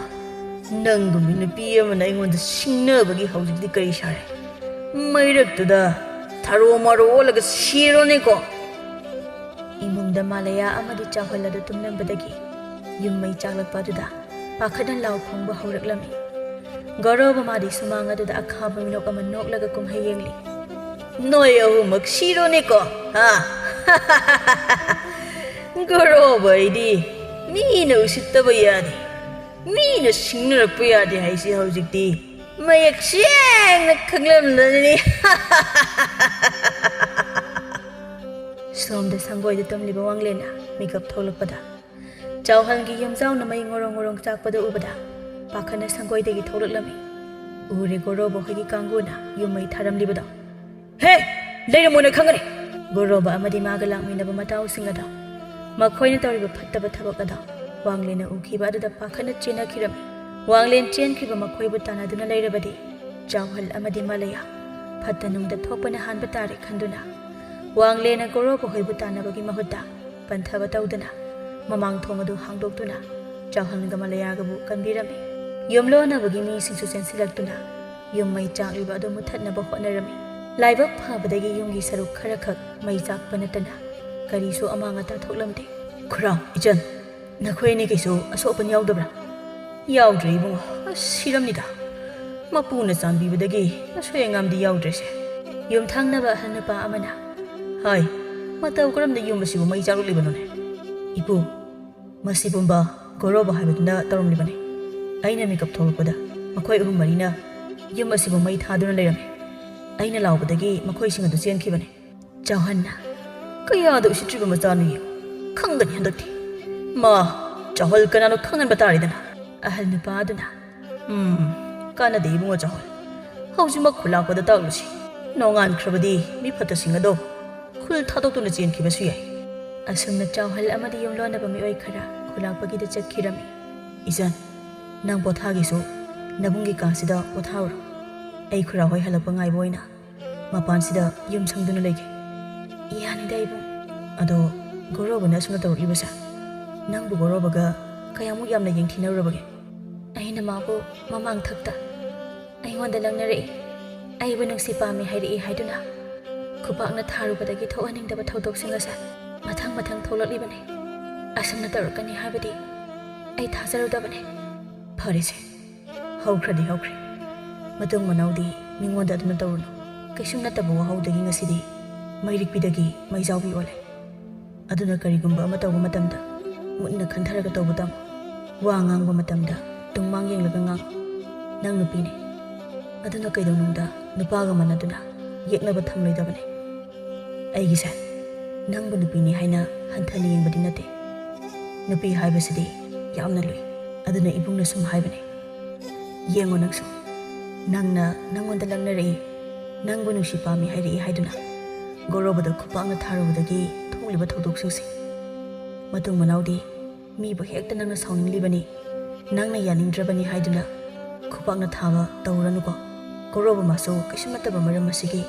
ꯅꯪꯒꯨꯝꯕꯤ ꯅꯨꯄꯤ ꯑꯃꯅ ꯑꯩꯉꯣꯟꯗ ꯁꯤꯡꯅꯕꯒꯤ ꯍꯧꯖꯤꯛꯇꯤ ꯀꯔꯤ ꯁꯥꯔꯦ ꯃꯩꯔꯛꯇꯨꯗ ꯊꯥꯔꯣ ꯃꯥꯔꯣ ꯑꯣꯜꯂꯒ ꯁꯤꯔꯣꯅꯦꯀꯣ ꯏꯃꯨꯡꯗ ꯃꯥꯂꯥꯌꯥ ꯑꯃꯗꯤ ꯆꯥꯎꯍꯜ ꯑꯗꯨ ꯇꯨꯝꯂꯝꯕꯗꯒꯤ ꯌꯨꯝ ꯃꯩ ꯆꯥꯛꯂꯛꯄ ꯑꯗꯨꯗ ꯄꯥꯈꯠꯅ ꯂꯥꯎ ꯈꯣꯡꯕ ꯍꯧꯔꯛꯂꯝꯃꯤ ꯒꯣꯔꯣꯕ ꯃꯥꯗꯤ ꯁꯨꯃꯥꯡ ꯑꯗꯨꯗ ꯑꯈꯥꯕ ꯃꯤꯅꯣꯛ ꯑꯃ ꯅꯣꯛꯂꯒ ꯀꯨꯝꯍꯩ ꯌꯦꯡꯂꯤ ꯅꯣꯏ ꯑꯍꯨꯝꯃꯛ ꯁꯤꯔꯣꯅꯦꯀꯣ ꯒꯣꯔꯣꯕ ꯑꯩꯗꯤ ꯃꯤꯅ ꯎꯁꯤꯠꯇꯕ ꯌꯥꯗꯦ ꯃꯤꯅ ꯁꯤꯡꯅꯔꯛꯄ ꯌꯥꯗꯦ ꯍꯥꯏꯁꯤ ꯍꯧꯖꯤꯛꯇꯤ ꯃꯌꯦꯛ ꯁꯦꯡꯅ ꯈꯪꯂꯝꯂꯅꯤ ꯁꯣꯝꯗ ꯁꯪꯒꯣꯏꯗ ꯇꯨꯝꯂꯤꯕ ꯋꯥꯡꯂꯦꯟꯅ ꯃꯤꯀꯞ ꯊꯣꯛꯂꯛꯄꯗ ꯆꯥꯎꯍꯜꯒꯤ ꯌꯨꯝꯖꯥꯎꯅ ꯃꯩ ꯉꯣꯔꯣꯡ ꯉꯣꯔꯣꯡ ꯆꯥꯛꯄꯗ ꯎꯕꯗ ꯄꯥꯈꯠꯅ ꯁꯪꯒꯣꯏꯗꯒꯤ ꯊꯣꯛꯂꯛꯂꯝꯃꯤ ꯎꯔꯦ ꯒꯣꯔꯣꯕ ꯍꯣꯏꯒꯤ ꯀꯥꯡꯕꯨꯅ ꯌꯨꯝ ꯃꯩ ꯊꯥꯔꯝꯂꯤꯕꯗꯣ ꯍꯦ ꯂꯩꯔꯝꯃꯣꯏꯅ ꯈꯪꯒꯅꯤ ꯒꯣꯔꯣꯕ ꯑꯃꯗꯤ ꯃꯥꯒ ꯂꯥꯛꯃꯤꯟꯅꯕ ꯃꯇꯥꯎꯁꯤꯡ ꯑꯗꯣ ꯃꯈꯣꯏꯅ ꯇꯧꯔꯤꯕ ꯐꯠꯇꯕ ꯊꯕꯛ ꯑꯗꯣ ꯋꯥꯡꯂꯦꯟꯅ ꯎꯈꯤꯕ ꯑꯗꯨꯗ ꯄꯥꯈꯠꯅ ꯆꯦꯟꯅꯈꯤꯔꯝꯃꯤ ꯋꯥꯡꯂꯦꯟ ꯆꯦꯟꯈꯤꯕ ꯃꯈꯣꯏꯕꯨ ꯇꯥꯟꯅꯗꯨꯅ ꯂꯩꯔꯕꯗꯤ ꯆꯥꯎꯍꯜ ꯑꯃꯗꯤ ꯃꯥꯂꯥꯌꯥ ꯐꯠꯇ ꯅꯨꯡꯗ ꯊꯣꯛꯄꯅ ꯍꯥꯟꯕ ꯇꯥꯔꯦ ꯈꯟꯗꯨꯅ ꯋꯥꯡꯂꯦꯟꯅ ꯒꯣꯔꯣꯕ ꯍꯣꯏꯕꯨ ꯇꯥꯟꯅꯕꯒꯤ ꯃꯍꯨꯠꯇ ꯄꯟꯊꯕ ꯇꯧꯗꯨꯅ ꯃꯃꯥꯡ ꯊꯣꯡ ꯑꯗꯨ ꯍꯥꯡꯗꯣꯛꯇꯨꯅ ꯆꯥꯎꯍꯜꯒ ꯃꯥꯂꯥꯌꯥꯒꯕꯨ ꯀꯟꯕꯤꯔꯝꯃꯤ ꯌꯨꯝꯂꯣꯟꯅꯕꯒꯤ ꯃꯤꯁꯤꯡꯁꯨ ꯆꯦꯟꯁꯤꯜꯂꯛꯇꯨꯅ ꯌꯨꯝ ꯃꯩ ꯆꯥꯛꯂꯤꯕ ꯑꯗꯨ ꯃꯨꯠꯊꯠꯅꯕ ꯍꯣꯠꯅꯔꯝꯃꯤ ꯂꯥꯏꯕꯛ ꯐꯕꯗꯒꯤ ꯌꯨꯝꯒꯤ ꯁꯔꯨꯛ ꯈꯔꯈꯛ ꯃꯩ ꯆꯥꯛꯄ ꯅꯠꯇꯅ ꯀꯔꯤꯁꯨ ꯑꯃꯥꯡ ꯑꯇꯥ ꯊꯣꯛꯂꯝꯗꯦ ꯈꯨꯔꯥ ꯏꯆꯟ ꯅꯈꯣꯏ ꯑꯅꯤ ꯀꯩꯁꯨ ꯑꯁꯣꯛ ꯑꯄꯟ ꯌꯥꯎꯗꯕ꯭ꯔꯥ ꯌꯥꯎꯗ꯭ꯔꯦ ꯏꯕꯨꯡꯉꯣ ꯁꯤꯔꯝꯅꯤꯗ ꯃꯄꯨꯅ ꯆꯥꯟꯕꯤꯕꯗꯒꯤ ꯑꯁꯣꯏ ꯑꯉꯥꯝꯗꯤ ꯌꯥꯎꯗ꯭ꯔꯦꯁꯦ ꯌꯨꯝꯊꯪꯅꯕ ꯑꯍꯜ ꯅꯨꯄꯥ ꯑꯃꯅ ꯍꯥꯏ ꯃꯇꯧ ꯀꯔꯝꯅ ꯌꯨꯝ ꯑꯁꯤꯕꯨ ꯃꯩ ꯆꯥꯛꯂꯛꯂꯤꯕꯅꯣꯅꯦ ꯏꯄꯨ ꯃꯁꯤ ꯄꯨꯝꯕ ꯒꯣꯔꯣꯕ ꯍꯥꯏꯕꯗꯨꯅ ꯇꯧꯔꯝꯂꯤꯕꯅꯤ ꯑꯩꯅ ꯃꯤꯀꯞ ꯊꯣꯛꯂꯛꯄꯗ ꯃꯈꯣꯏ ꯑꯍꯨꯝ ꯃꯔꯤꯅ ꯌꯨꯝ ꯑꯁꯤꯕꯨ ꯃꯩ ꯊꯥꯗꯨꯅ ꯂꯩꯔꯝꯃꯤ ꯑꯩꯅ ꯂꯥꯎꯕꯗꯒꯤ ꯃꯈꯣꯏꯁꯤꯡ ꯑꯗꯨ ꯆꯦꯟꯈꯤꯕꯅꯤ ꯆꯥꯎꯍꯟꯅ ꯀꯌꯥꯗ ꯎꯁꯤꯠꯇ꯭ꯔꯤꯕ ꯃꯆꯥꯅꯣ ꯌꯦꯡꯉꯨ ꯈꯪꯒꯅꯤ ꯍꯟꯗꯛꯇꯤ ꯃꯥ ꯆꯥꯎꯍꯜ ꯀꯅꯥꯅꯣ ꯈꯪꯍꯟꯕ ꯇꯥꯔꯦꯗꯅ ꯑꯍꯜ ꯅꯨꯄꯥ ꯑꯗꯨꯅ ꯀꯥꯟꯅꯗꯦ ꯏꯕꯨꯡꯉꯣ ꯆꯥꯎꯍꯜ ꯍꯧꯖꯤꯛꯃꯛ ꯈꯨꯜꯂꯥꯛꯄꯗ ꯇꯥꯛꯂꯨꯁꯤ ꯅꯣꯡꯉꯥꯟꯈ꯭ꯔꯕꯗꯤ ꯃꯤ ꯐꯠꯇꯁꯤꯡ ꯑꯗꯣ ꯈꯨꯜ ꯊꯥꯗꯣꯛꯇꯨꯅ ꯆꯦꯟꯈꯤꯕꯁꯨ ꯌꯥꯏ ꯑꯁꯨꯝꯅ ꯆꯥꯎꯍꯜ ꯑꯃꯗꯤ ꯌꯨꯝꯂꯣꯟꯅꯕ ꯃꯤꯑꯣꯏ ꯈꯔ ꯈꯨꯜꯂꯥꯛꯄꯒꯤꯗ ꯆꯠꯈꯤꯔꯝꯃꯤ ꯏꯆꯟ ꯅꯪ ꯄꯣꯊꯥꯒꯤꯁꯨ ꯅꯕꯨꯡꯒꯤ ꯀꯥꯁꯤꯗ ꯄꯣꯊꯥꯔꯨꯔꯣ ꯑꯩ ꯈꯨꯔꯥ ꯍꯣꯏ ꯍꯜꯂꯛꯄ ꯉꯥꯏꯕ ꯑꯣꯏꯅ ꯃꯄꯥꯟꯁꯤꯗ ꯌꯨꯝ ꯁꯪꯗꯨꯅ ꯂꯩꯒꯦ ꯌꯥꯅꯤꯗ ꯏꯕꯨꯡ ꯑꯗꯣ ꯒꯧꯔꯣꯕꯅ ꯑꯁꯨꯝꯅ ꯇꯧꯔꯛꯂꯤꯕꯁꯦ ꯅꯪꯕꯨ ꯒꯧꯔꯣꯕꯒ ꯀꯌꯥꯃꯨꯛ ꯌꯥꯝꯅ ꯌꯦꯡꯊꯤꯅꯔꯨꯔꯕꯒꯦ ꯑꯩꯅ ꯃꯥꯕꯨ ꯃꯃꯥꯡ ꯊꯛꯇ ꯑꯩꯉꯣꯟꯗ ꯂꯪꯅꯔꯛꯏ ꯑꯩꯕꯨ ꯅꯨꯡꯁꯤ ꯄꯥꯝꯃꯤ ꯍꯥꯏꯔꯛꯏ ꯍꯥꯏꯗꯨꯅ ꯈꯨꯄꯥꯛꯅ ꯊꯥꯔꯨꯕꯗꯒꯤ ꯊꯣꯛꯍꯟꯅꯤꯡꯗꯕ ꯊꯧꯗꯣꯛꯁꯤꯡ ꯑꯁꯦ ꯃꯊꯪ ꯃꯊꯪ ꯊꯣꯛꯂꯛꯂꯤꯕꯅꯤ ꯑꯁꯨꯝꯅ ꯇꯧꯔꯛꯀꯅꯤ ꯍꯥꯏꯕꯗꯤ ꯑꯩ ꯊꯥꯖꯔꯨꯗꯕꯅꯤ ꯐꯔꯦꯁꯦ ꯍꯧꯈ꯭ꯔꯗꯤ ꯍꯧꯈ꯭ꯔꯦ ꯃꯇꯨꯡ ꯃꯅꯥꯎꯗꯤ ꯃꯤꯉꯣꯟꯗ ꯑꯗꯨꯅ ꯇꯧꯔꯨꯅꯨ ꯀꯩꯁꯨꯝ ꯅꯠꯇꯕ ꯋꯥꯍꯧꯗꯒꯤ ꯉꯁꯤꯗꯤ ꯃꯩꯔꯤꯛꯄꯤꯗꯒꯤ ꯃꯩꯖꯥꯎꯕꯤ ꯑꯣꯜꯂꯦ ꯑꯗꯨꯅ ꯀꯔꯤꯒꯨꯝꯕ ꯑꯃ ꯇꯧꯕ ꯃꯇꯝꯗ ꯃꯨꯟꯅ ꯈꯟꯊꯔꯒ ꯇꯧꯕ ꯇꯝꯃꯨ ꯋꯥ ꯉꯥꯡꯕ ꯃꯇꯝꯗ ꯇꯨꯡꯃꯥꯡ ꯌꯦꯡꯂꯒ ꯉꯥꯡꯉꯨ ꯅꯪ ꯅꯨꯄꯤꯅꯤ ꯑꯗꯨꯅ ꯀꯩꯗꯧꯅꯨꯡꯗ ꯅꯨꯄꯥꯒ ꯃꯥꯟꯅꯗꯨꯅ ꯌꯦꯛꯅꯕ ꯊꯝꯂꯣꯏꯗꯕꯅꯤ ꯑꯩꯒꯤꯁꯦ ꯅꯪꯕꯨ ꯅꯨꯄꯤꯅꯤ ꯍꯥꯏꯅ ꯍꯟꯊꯅ ꯌꯦꯡꯕꯗꯤ ꯅꯠꯇꯦ ꯅꯨꯄꯤ ꯍꯥꯏꯕꯁꯤꯗꯤ ꯌꯥꯝꯅ ꯂꯨꯏ ꯑꯗꯨꯅ ꯏꯕꯨꯡꯅ ꯁꯨꯝ ꯍꯥꯏꯕꯅꯤ ꯌꯦꯡꯉꯣ ꯅꯪꯁꯨ ꯅꯪꯅ ꯅꯪꯉꯣꯟꯗ ꯂꯪꯅꯔꯛꯏ ꯅꯪꯕꯨ ꯅꯨꯡꯁꯤ ꯄꯥꯝꯃꯤ ꯍꯥꯏꯔꯛꯏ ꯍꯥꯏꯗꯨꯅ ꯒꯧꯔꯣꯕꯗ ꯈꯨꯄꯥꯛꯅ ꯊꯥꯔꯨꯕꯗꯒꯤ ꯊꯣꯛꯂꯤꯕ ꯊꯧꯗꯣꯛꯁꯤꯡꯁꯦ ꯃꯇꯨꯡ ꯃꯅꯥꯎꯗꯤ ꯃꯤꯕꯨ ꯍꯦꯛꯇ ꯅꯪꯅ ꯁꯥꯎꯅꯤꯡꯂꯤꯕꯅꯤ ꯅꯪꯅ ꯌꯥꯅꯤꯡꯗ꯭ꯔꯕꯅꯤ ꯍꯥꯏꯗꯨꯅ ꯈꯨꯄꯥꯛꯅ ꯊꯥꯕ ꯇꯧꯔꯅꯨꯀꯣ ꯒꯧꯔꯣꯕ ꯃꯥꯁꯨ ꯀꯩꯁꯨꯝ ꯅꯠꯇꯕ ꯃꯔꯝ ꯑꯁꯤꯒꯤ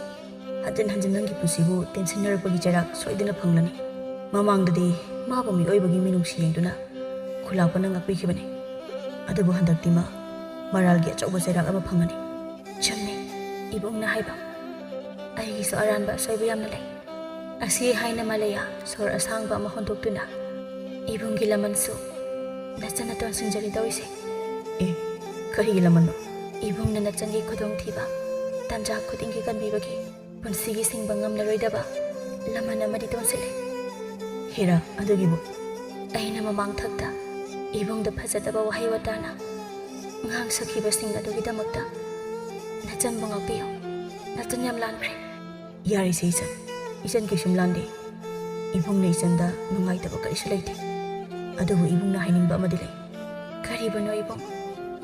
ꯍꯟꯖꯤꯟ ꯍꯟꯖꯤꯟ ꯅꯪꯒꯤ ꯄꯨꯟꯁꯤꯕꯨ ꯇꯦꯟꯁꯤꯟꯅꯔꯛꯄꯒꯤ ꯆꯩꯔꯥꯛ ꯁꯣꯏꯗꯅ ꯐꯪꯂꯅꯤ ꯃꯃꯥꯡꯗꯗꯤ ꯃꯥꯕꯨ ꯃꯤꯑꯣꯏꯕꯒꯤ ꯃꯤꯅꯨꯡꯁꯤ ꯌꯦꯡꯗꯨꯅ ꯈꯨꯂꯥꯛꯄꯅ ꯉꯥꯛꯄꯤꯈꯤꯕꯅꯤ ꯑꯗꯨꯕꯨ ꯍꯟꯗꯛꯇꯤ ꯃꯥ ꯃꯔꯥꯜꯒꯤ ꯑꯆꯧꯕ ꯆꯩꯔꯥꯛ ꯑꯃ ꯐꯪꯉꯅꯤ ꯆꯨꯝꯃꯤ ꯏꯕꯨꯡꯅ ꯍꯥꯏꯕ ꯑꯩꯒꯤꯁꯨ ꯑꯔꯥꯟꯕ ꯑꯁꯣꯏꯕ ꯌꯥꯝꯅ ꯂꯩ ꯑꯁꯤ ꯍꯥꯏꯅ ꯃꯥꯂꯌꯥ ꯁꯣꯔ ꯑꯁꯥꯡꯕ ꯑꯃ ꯍꯣꯟꯗꯣꯛꯇꯨꯅ ꯏꯕꯨꯡꯒꯤ ꯂꯃꯟꯁꯨ ꯅꯆꯟꯅ ꯇꯣꯟꯁꯤꯟꯖꯔꯤ ꯇꯧꯔꯤꯁꯦ ꯑꯦ ꯀꯔꯤꯒꯤ ꯂꯃꯟꯅꯣ ꯏꯕꯨꯡꯅ ꯅꯆꯟꯒꯤ ꯈꯨꯗꯣꯡꯊꯤꯕ ꯇꯥꯟꯖꯥ ꯈꯨꯗꯤꯡꯒꯤ ꯀꯟꯕꯤꯕꯒꯤ ꯄꯨꯟꯁꯤꯒꯤ ꯁꯤꯡꯕ ꯉꯝꯂꯔꯣꯏꯗꯕ ꯂꯃꯟ ꯑꯃꯗꯤ ꯇꯣꯟꯁꯤꯜꯂꯦ ꯍꯦꯔꯥ ꯑꯗꯨꯒꯤꯕꯨ ꯑꯩꯅ ꯃꯃꯥꯡ ꯊꯛꯇ ꯏꯕꯨꯡꯗ ꯐꯖꯗꯕ ꯋꯥꯍꯩ ꯋꯥꯇꯥꯅ ꯉꯥꯡꯁꯈꯤꯕꯁꯤꯡ ꯑꯗꯨꯒꯤꯗꯃꯛꯇ ꯅꯆꯟꯕꯨ ꯉꯥꯛꯄꯤꯌꯨ ꯅꯆꯟ ꯌꯥꯝ ꯂꯥꯟꯈ꯭ꯔꯦ ꯌꯥꯔꯤꯁꯦ ꯏꯆꯟ ꯀꯩꯁꯨꯝ ꯂꯥꯟꯗꯦ ꯏꯕꯨꯡꯅ ꯏꯆꯟꯗ ꯅꯨꯡꯉꯥꯏꯇꯕ ꯀꯔꯤꯁꯨ ꯂꯩꯇꯦ ꯑꯗꯨꯕꯨ ꯏꯕꯨꯡꯅ ꯍꯥꯏꯅꯤꯡꯕ ꯑꯃꯗꯤ ꯂꯩ ꯀꯔꯤꯕꯨꯅꯣ ꯏꯕꯨꯡ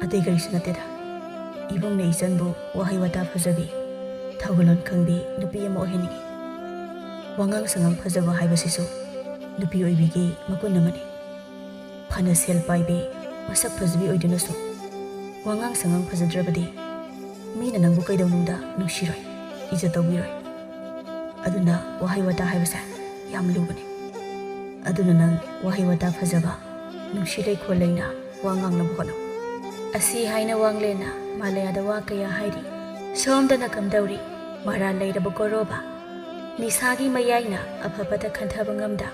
ꯑꯇꯩ ꯀꯔꯤꯁꯨ ꯅꯠꯇꯦꯗ ꯏꯕꯨꯡꯅ ꯏꯆꯟꯕꯨ ꯋꯥꯍꯩ ꯋꯥꯇꯥ ꯐꯖꯕꯤ ꯊꯧꯒꯜꯂꯣꯟ ꯈꯪꯕꯤ ꯅꯨꯄꯤ ꯑꯃ ꯑꯣꯏꯍꯟꯅꯤꯡꯉꯤ ꯋꯥꯉꯥꯡ ꯁꯉꯥꯡ ꯐꯖꯕ ꯍꯥꯏꯕꯁꯤꯁꯨ ꯅꯨꯄꯤ ꯑꯣꯏꯕꯤꯒꯤ ꯃꯒꯨꯟ ꯑꯃꯅꯤ ꯐꯅ ꯁꯦꯜ ꯄꯥꯏꯕꯤ ꯃꯁꯛ ꯐꯖꯕꯤ ꯑꯣꯏꯗꯨꯅꯁꯨ ꯋꯥꯉꯥꯡ ꯁꯉꯥꯡ ꯐꯖꯗ꯭ꯔꯕꯗꯤ ꯃꯤꯅ ꯅꯪꯕꯨ ꯀꯩꯗꯧꯅꯨꯡꯗ ꯅꯨꯡꯁꯤꯔꯣꯏ ꯏꯖꯠ ꯇꯧꯕꯤꯔꯣꯏ ꯑꯗꯨꯅ ꯋꯥꯍꯩ ꯋꯥꯇꯥ ꯍꯥꯏꯕꯁꯦ ꯌꯥꯝ ꯂꯨꯕꯅꯤ ꯑꯗꯨꯅ ꯅꯪ ꯋꯥꯍꯩ ꯋꯥꯇꯥ ꯐꯖꯕ ꯅꯨꯡꯁꯤ ꯂꯩꯈꯣꯜ ꯂꯩꯅ ꯋꯥ ꯉꯥꯡꯅꯕ ꯍꯣꯠꯅꯧ ꯑꯁꯤ ꯍꯥꯏꯅ ꯋꯥꯡꯂꯦꯟꯅ ꯃꯥꯂꯌꯥꯗ ꯋꯥ ꯀꯌꯥ ꯍꯥꯏꯔꯤ ꯁꯣꯝꯗꯅ ꯀꯝꯗꯧꯔꯤ ꯃꯔꯥꯜ ꯂꯩꯔꯕ ꯒꯧꯔꯣꯕ ꯅꯤꯁꯥꯒꯤ ꯃꯌꯥꯏꯅ ꯑꯐꯕꯗ ꯈꯟꯊꯕ ꯉꯝꯗ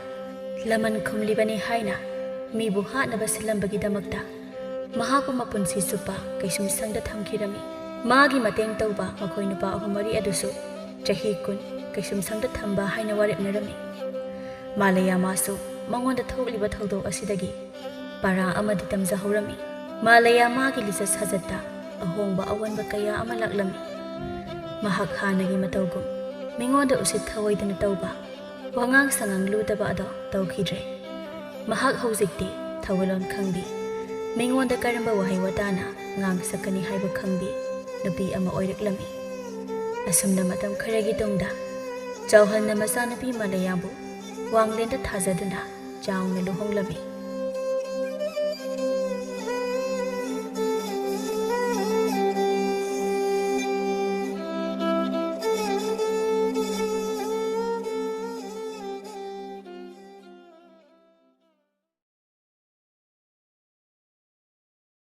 ꯂꯃꯟ ꯈꯨꯝꯂꯤꯕꯅꯤ ꯍꯥꯏꯅ ꯃꯤꯕꯨ ꯍꯥꯠꯅꯕ ꯁꯤꯜꯂꯝꯕꯒꯤꯗꯃꯛꯇ ꯃꯍꯥꯛꯄꯨ ꯃꯄꯨꯟꯁꯤ ꯆꯨꯞꯄ ꯀꯩꯁꯨꯝ ꯁꯪꯗ ꯊꯝꯈꯤꯔꯝꯃꯤ ꯃꯥꯒꯤ ꯃꯇꯦꯡ ꯇꯧꯕ ꯃꯈꯣꯏ ꯅꯨꯄꯥ ꯑꯍꯨꯝ ꯃꯔꯤ ꯑꯗꯨꯁꯨ ꯆꯍꯤ 10 ꯀꯩꯁꯨꯝ ꯁꯪꯗ ꯊꯝꯕ ꯍꯥꯏꯅ ꯋꯥꯔꯦꯞꯅꯔꯝꯃꯤ ꯃꯥꯂꯌꯥ ꯃꯥꯁꯨ ꯃꯉꯣꯟꯗ ꯊꯣꯛꯂꯤꯕ ꯊꯧꯗꯣꯛ ꯑꯁꯤꯗꯒꯤ ꯄꯔꯥ ꯑꯃꯗꯤ ꯇꯝꯖꯍꯧꯔꯝꯃꯤ ꯃꯥꯂꯌꯥ ꯃꯥꯒꯤ ꯂꯤꯆꯠ ꯁꯥꯖꯠꯇ ꯑꯍꯣꯡꯕ ꯑꯑꯣꯟꯕ ꯀꯌꯥ ꯑꯃ ꯂꯥꯛꯂꯝꯃꯤ ꯃꯍꯥꯛ ꯍꯥꯟꯅꯒꯤ ꯃꯇꯧꯒꯨꯝ ꯃꯤꯉꯣꯟꯗ ꯎꯁꯤꯠ ꯊꯑꯣꯏꯗꯅ ꯇꯧꯕ ꯋꯥꯉꯥꯡ ꯁꯉꯥꯡ ꯂꯨꯗꯕ ꯑꯗꯣ ꯇꯧꯈꯤꯗ꯭ꯔꯦ ꯃꯍꯥꯛ ꯍꯧꯖꯤꯛꯇꯤ ꯊꯧꯒꯜꯂꯣꯟ ꯈꯪꯕꯤ ꯃꯤꯉꯣꯟꯗ ꯀꯔꯝꯕ ꯋꯥꯍꯩ ꯋꯥꯇꯥꯅ ꯉꯥꯡ ꯁꯛꯀꯅꯤ ꯍꯥꯏꯕ ꯈꯪꯕꯤ ꯅꯨꯄꯤ ꯑꯃ ꯑꯣꯏꯔꯛꯂꯝꯃꯤ ꯑꯁꯨꯝꯅ ꯃꯇꯝ ꯈꯔꯒꯤ ꯇꯨꯡꯗ ꯆꯥꯎꯍꯜꯅ ꯃꯆꯥꯅꯨꯄꯤ ꯃꯥꯂꯌꯥꯕꯨ ꯋꯥꯡꯂꯦꯟꯗ ꯊꯥꯖꯗꯨꯅ ꯆꯥꯎꯅ ꯂꯨꯍꯣꯡꯂꯝꯃꯤ